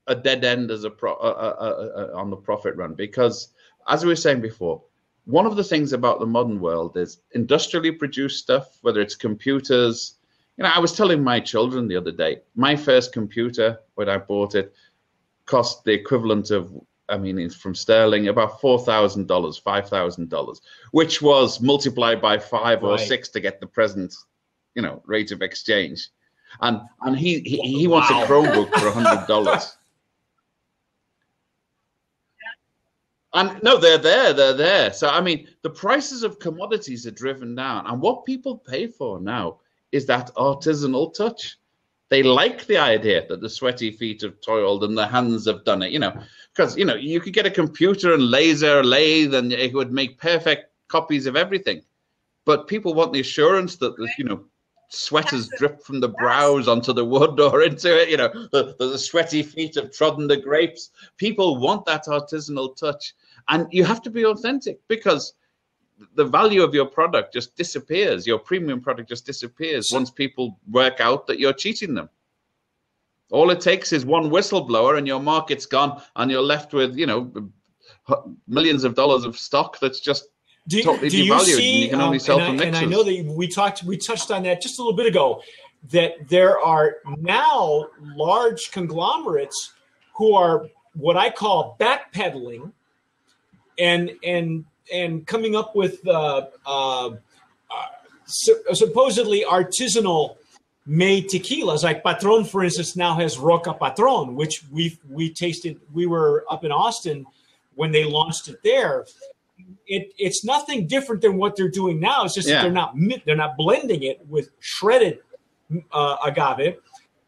a dead end as on the profit run because, as we were saying before, one of the things about the modern world is industrially produced stuff, whether it's computers. You know, I was telling my children the other day, my first computer, when I bought it, cost the equivalent of, I mean, it's from sterling, about $4,000, $5,000, which was multiplied by 5 or 6 to get the present, you know, rate of exchange. And he wants a Chromebook for $100. And no, they're there. So, I mean, the prices of commodities are driven down. And what people pay for now is that artisanal touch. They like the idea that the sweaty feet have toiled and the hands have done it, you know, because, you know, you could get a computer and laser lathe and it would make perfect copies of everything. But people want the assurance that, you know, sweat has dripped from the brows onto the wood or into it, you know, the sweaty feet have trodden the grapes. People want that artisanal touch. And you have to be authentic because the value of your product just disappears. Your premium product just disappears once people work out that you're cheating them. All it takes is one whistleblower and your market's gone and you're left with, you know, millions of dollars of stock that's just totally devalued. And you can only sell from mixers. And I know that we touched on that just a little bit ago, that there are now large conglomerates who are what I call backpedaling and coming up with supposedly artisanal made tequilas. Like Patron, for instance, now has Roca Patron, which we tasted. We were up in Austin when they launched it there. It's nothing different than what they're doing now. It's just that they're not blending it with shredded agave.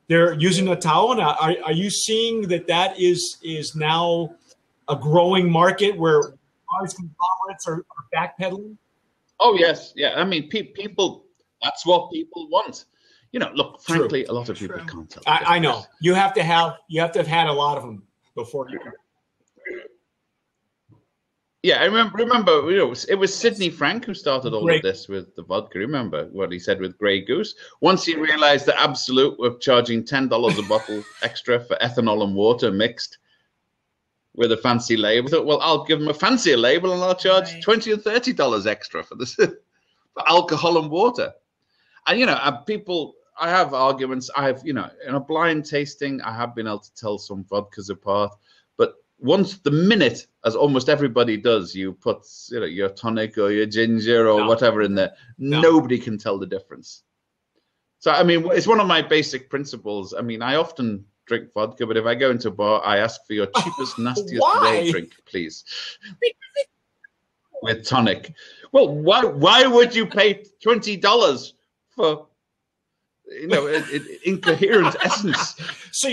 They're using a Taona. Are you seeing that is now a growing market where large conglomerates are backpedaling? Oh, yes. Yeah. I mean, people, that's what people want. You know, look, frankly, a lot of people can't tell. I know. You have to have had a lot of them before you. Yeah, I remember, you know, it was Sidney Frank who started all of this with the vodka. Remember what he said with Grey Goose? Once he realized that Absolute were charging $10 a bottle extra for ethanol and water mixed with a fancy label, I thought, well, I'll give them a fancier label and I'll charge $20 or $30 extra for this. for alcohol and water. And, you know, people, I have arguments. You know, in a blind tasting, I have been able to tell some vodkas apart. But once the minute, as almost everybody does, you put, you know, your tonic or your ginger or whatever in there, nobody can tell the difference. So, I mean, it's one of my basic principles. I mean, I often drink vodka, but if I go into a bar, I ask for your cheapest, nastiest world drink, please. With tonic. Well, why would you pay $20 for, you know, incoherent essence? So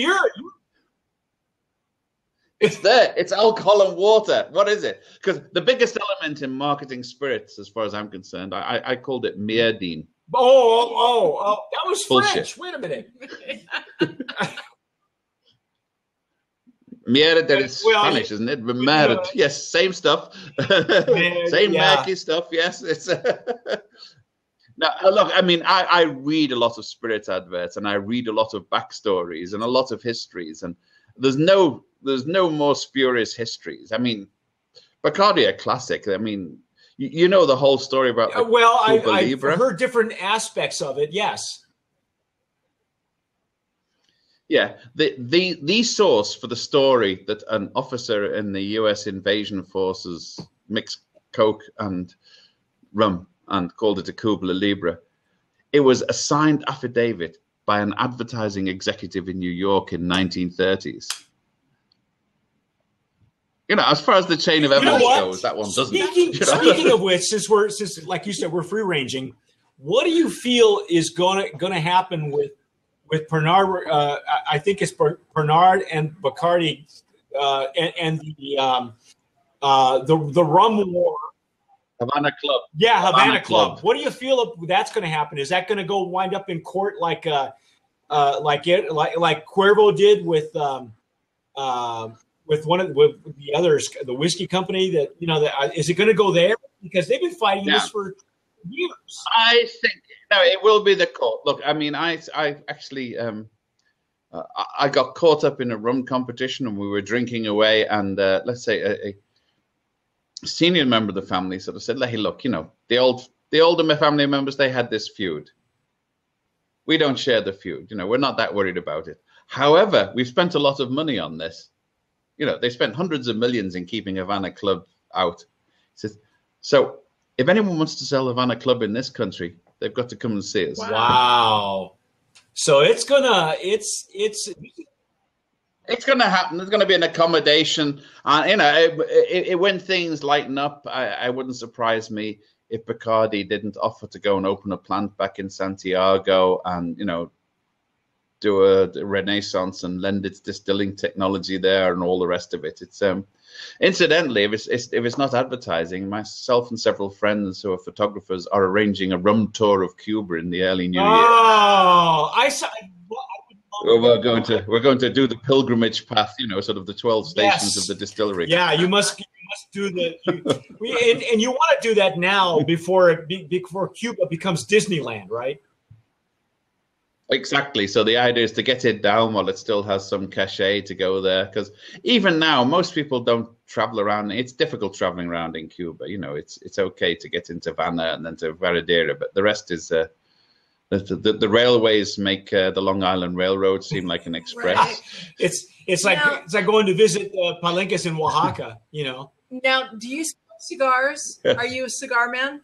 it's there. It's alcohol and water. What is it? Because the biggest element in marketing spirits, as far as I'm concerned, I called it Meerdine. Oh, that was Bullshit. French. Wait a minute. Mierda is Spanish, isn't it? Mierda. Yes, same stuff. Same murky stuff. Yes, it's. Now, look, I mean, I read a lot of spirit adverts, and I read a lot of backstories and a lot of histories, and there's no more spurious histories. I mean, Bacardi, a classic. I mean, you know the whole story about. I've heard different aspects of it. Yes. Yeah, the source for the story that an officer in the U.S. invasion forces mixed Coke and rum and called it a Cuba Libre. It was a signed affidavit by an advertising executive in New York in 1930s. You know, as far as the chain of evidence goes, that one doesn't. Speaking of which, since like you said, we're free ranging. What do you feel is going to happen with Pernod? I think it's Pernod and Bacardi, and the rum war. Havana Club. Yeah, Havana Club. What do you feel that's going to happen? Is that going to wind up in court like Cuervo did with the others, the whiskey company? That, you know, is it going to go there, because they've been fighting this for years? I think it will be the court. Look, I mean, I actually I got caught up in a rum competition, and we were drinking away, and let's say a senior member of the family sort of said, "Hey, look, you know, the older family members, they had this feud. We don't share the feud. You know, we're not that worried about it. However, we've spent a lot of money on this. You know, they spent hundreds of millions in keeping Havana Club out. So if anyone wants to sell Havana Club in this country, they've got to come and see us." Wow. So it's gonna happen. There's gonna be an accommodation, and you know, when things lighten up, I wouldn't surprise me if Bacardi didn't offer to go and open a plant back in Santiago, and, you know, do a renaissance and lend its distilling technology there and all the rest of it. It's incidentally, if it's not advertising, myself and several friends who are photographers are arranging a rum tour of Cuba in the early new year. Oh, I saw. We're going to do the pilgrimage path, you know, sort of the 12 stations of the distillery. Yeah, you must do and you want to do that now before Cuba becomes Disneyland, right? Exactly. So the idea is to get it down while it still has some cachet to go there, because even now most people don't travel around. It's difficult traveling around in Cuba. You know, it's okay to get into Havana and then to Varadero, but the rest is the railways make the Long Island Railroad seem like an express. Right. It's like going to visit Palenques in Oaxaca. You know. Now, do you smoke cigars? Are you a cigar man?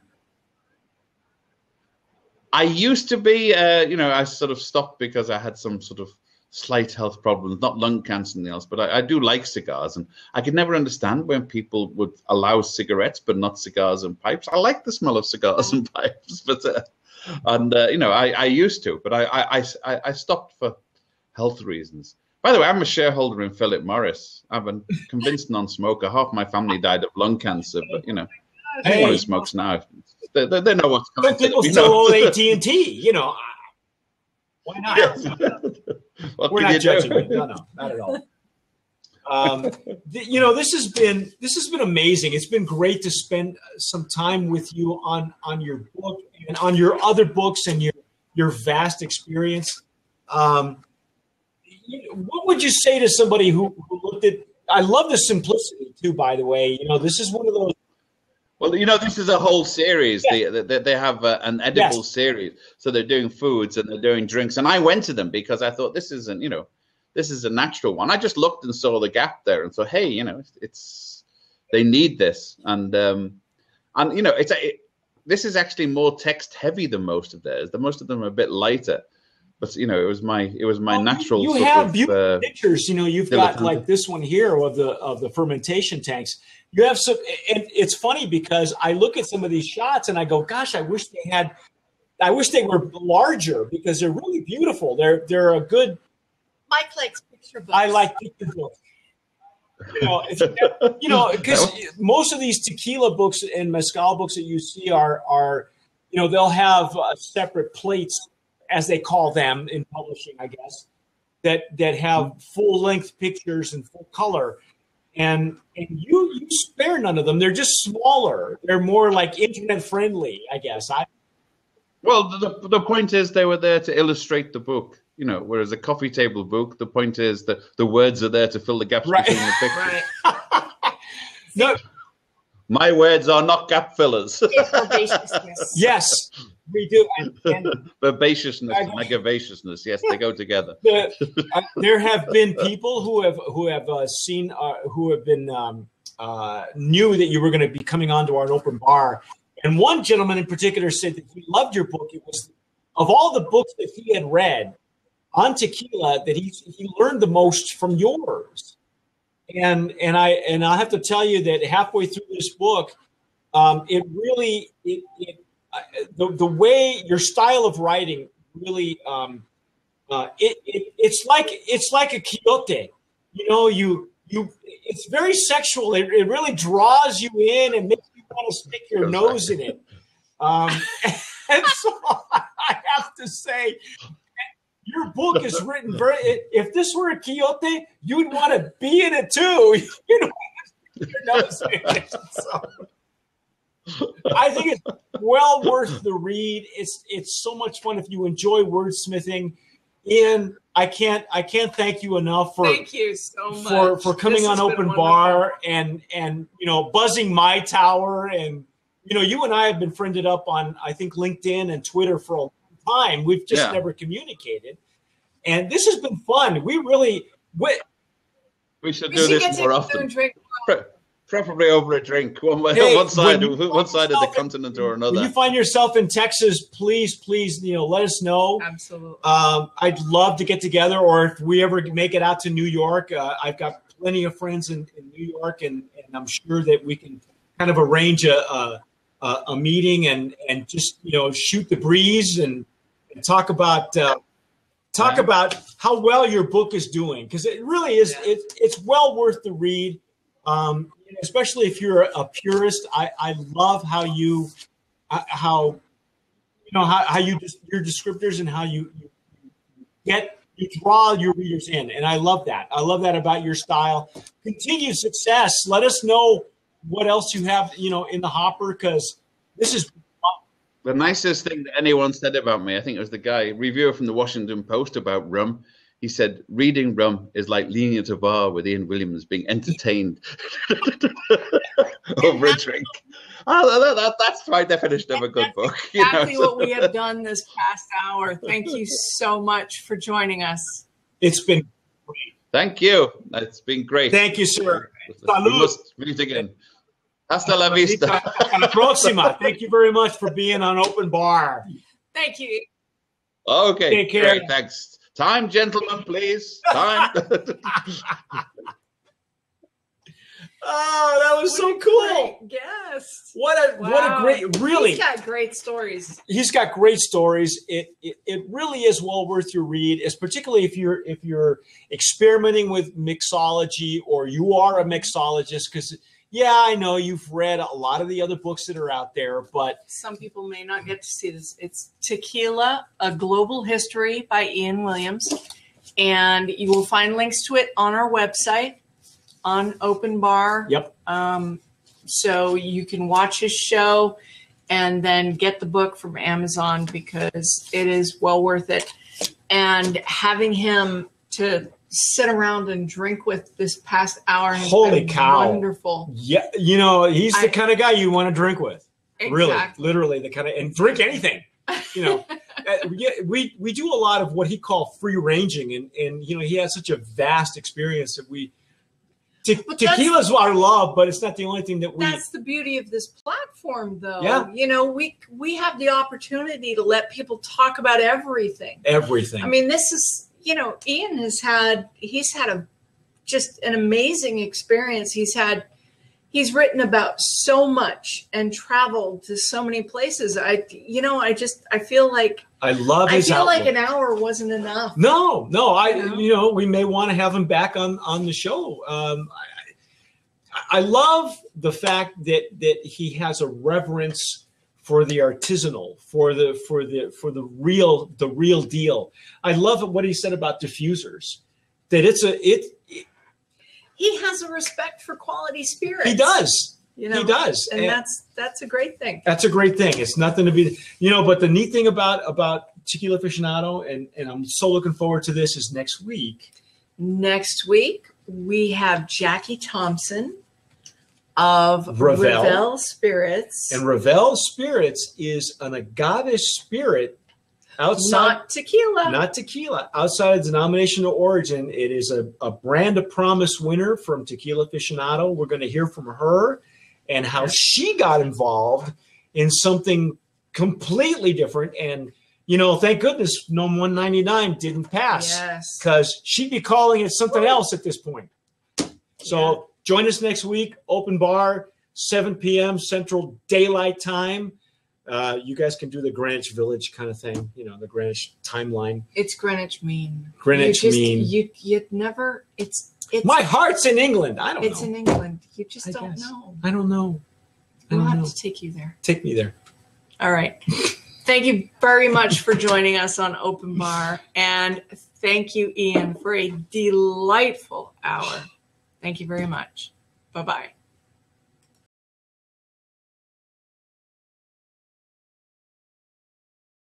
I used to be, you know, I sort of stopped because I had some sort of slight health problems, not lung cancer and else, but I do like cigars, and I could never understand when people would allow cigarettes but not cigars and pipes. I like the smell of cigars and pipes, but you know, I used to, but I stopped for health reasons. By the way, I'm a shareholder in Philip Morris. I'm a convinced non-smoker. Half my family died of lung cancer, but, you know, anyone who smokes now, they know what's coming. Some people still own AT&T, you know. Why not? Yes. We're not judging you. No, not at all. You know, this has been amazing. It's been great to spend some time with you on your book and on your other books and your vast experience. What would you say to somebody who looked at? I love the simplicity too. By the way, you know, this is one of those. Well, you know, this is a whole series. Yeah. They have an edible series. So they're doing foods and they're doing drinks. And I went to them because I thought this is a natural one. I just looked and saw the gap there and thought, hey, you know, they need this. And you know, this is actually more text heavy than most of theirs. Most of them are a bit lighter. But you know, it was my natural. You have beautiful pictures. You know, you've got like this one here of the fermentation tanks. You have some, and it's funny because I look at some of these shots and I go, "Gosh, I wish they were larger because they're really beautiful. They're a good." Mike likes picture books. I like picture books. You know, because most of these tequila books and mezcal books that you see are you know, they'll have separate plates, as they call them in publishing, I guess, that have full length pictures and full color, and you spare none of them. They're just smaller. They're more like internet friendly, I guess. Well, the point is they were there to illustrate the book, you know, whereas a coffee table book, the point is that the words are there to fill the gaps between the pictures. Right. No, my words are not gap fillers. Yes, we do. And Vivaciousness and agavaciousness, yes, they go together. There have been people who have seen who have been knew that you were going to be coming onto our open bar, and one gentleman in particular said that he loved your book. It was of all the books that he had read on tequila that he learned the most from yours. And I have to tell you that halfway through this book, it really the way your style of writing really it's like a quixote, you know. It's very sexual. It really draws you in and makes you want to stick your nose in it. And so I have to say, your book is written very. If this were a quixote, you'd want to be in it too. You know, your nose in it. So I think it's well worth the read. It's so much fun if you enjoy wordsmithing. Ian, I can't thank you enough thank you so much for coming on Open Bar and you know, buzzing my tower. And you know, you and I have been friended up on, I think, LinkedIn and Twitter for a long time. We've just never communicated, and this has been fun. We should do this more often. Preferably over a drink, one side of the continent or another. When you find yourself in Texas, please, you know, let us know. Absolutely. I'd love to get together, or if we ever make it out to New York, I've got plenty of friends in New York, and I'm sure that we can kind of arrange a meeting and just, you know, shoot the breeze and talk about how well your book is doing, because it really is. It's well worth the read. Especially if you're a purist, I love how you just your descriptors and how you draw your readers in, and I love that. I love that about your style. Continued success. Let us know what else you have, you know, in the hopper, because this is the nicest thing that anyone said about me. I think it was the reviewer from the Washington Post about rum. He said, reading rum is like leaning at a bar with Ian Williams being entertained over a drink. That's my definition of a good book. Exactly what we have done this past hour. Thank you so much for joining us. It's been great. Thank you. It's been great. Thank you, sir. We must meet again. Hasta la vista. Hasta la próxima. Thank you very much for being on Open Bar. Thank you. Okay. Take care. Great. Thanks. Time, gentlemen, please. Time. Oh, that was so cool. Yes. What a great, really. He's got great stories. He's got great stories. It really is well worth your read, particularly if you're experimenting with mixology, or you are a mixologist, because I know you've read a lot of the other books that are out there, but some people may not get to see this. It's Tequila, A Global History by Ian Williams. And you will find links to it on our website, on Open Bar. Yep. So you can watch his show and then get the book from Amazon, because it is well worth it. And having him to sit around and drink with this past hour. And Holy cow. Wonderful. Yeah. He's the kind of guy you want to drink with. Exactly. Really, literally the kind of, and drink anything. We do a lot of what he called free ranging, and he has such a vast experience that tequila's our love, but it's not the only thing that we. That's the beauty of this platform, though. Yeah. We have the opportunity to let people talk about everything. Everything. I mean, this is, Ian he's had just an amazing experience. He's written about so much and traveled to so many places. I feel like I love his outlook. Like an hour wasn't enough. No, we may want to have him back on the show. I love the fact that he has a reverence for the artisanal, for the real deal. I love what he said about diffusers. That he has a respect for quality spirits. He does. He does. And that's a great thing. That's a great thing. It's nothing to be, but the neat thing about Tequila Aficionado, and I'm so looking forward to this, is next week. Next week, we have Jackie Thompson of Ravel Spirits. And Ravel Spirits is an agave spirit outside, not tequila, outside of denominational origin. It is a brand of promise winner from Tequila Aficionado. We're going to hear from her and how she got involved in something completely different. And, thank goodness No. 199 didn't pass, because she'd be calling it something else at this point. So join us next week, open bar, 7 p.m. Central Daylight Time. You guys can do the Greenwich Village kind of thing, the Greenwich timeline. It's Greenwich Mean. You'd never. It's my heart's in England. I don't know. It's in England. You just don't know. I don't know. We'll have to take you there. Take me there. All right. Thank you very much for joining us on Open Bar, and thank you, Ian, for a delightful hour. Thank you very much. Bye-bye.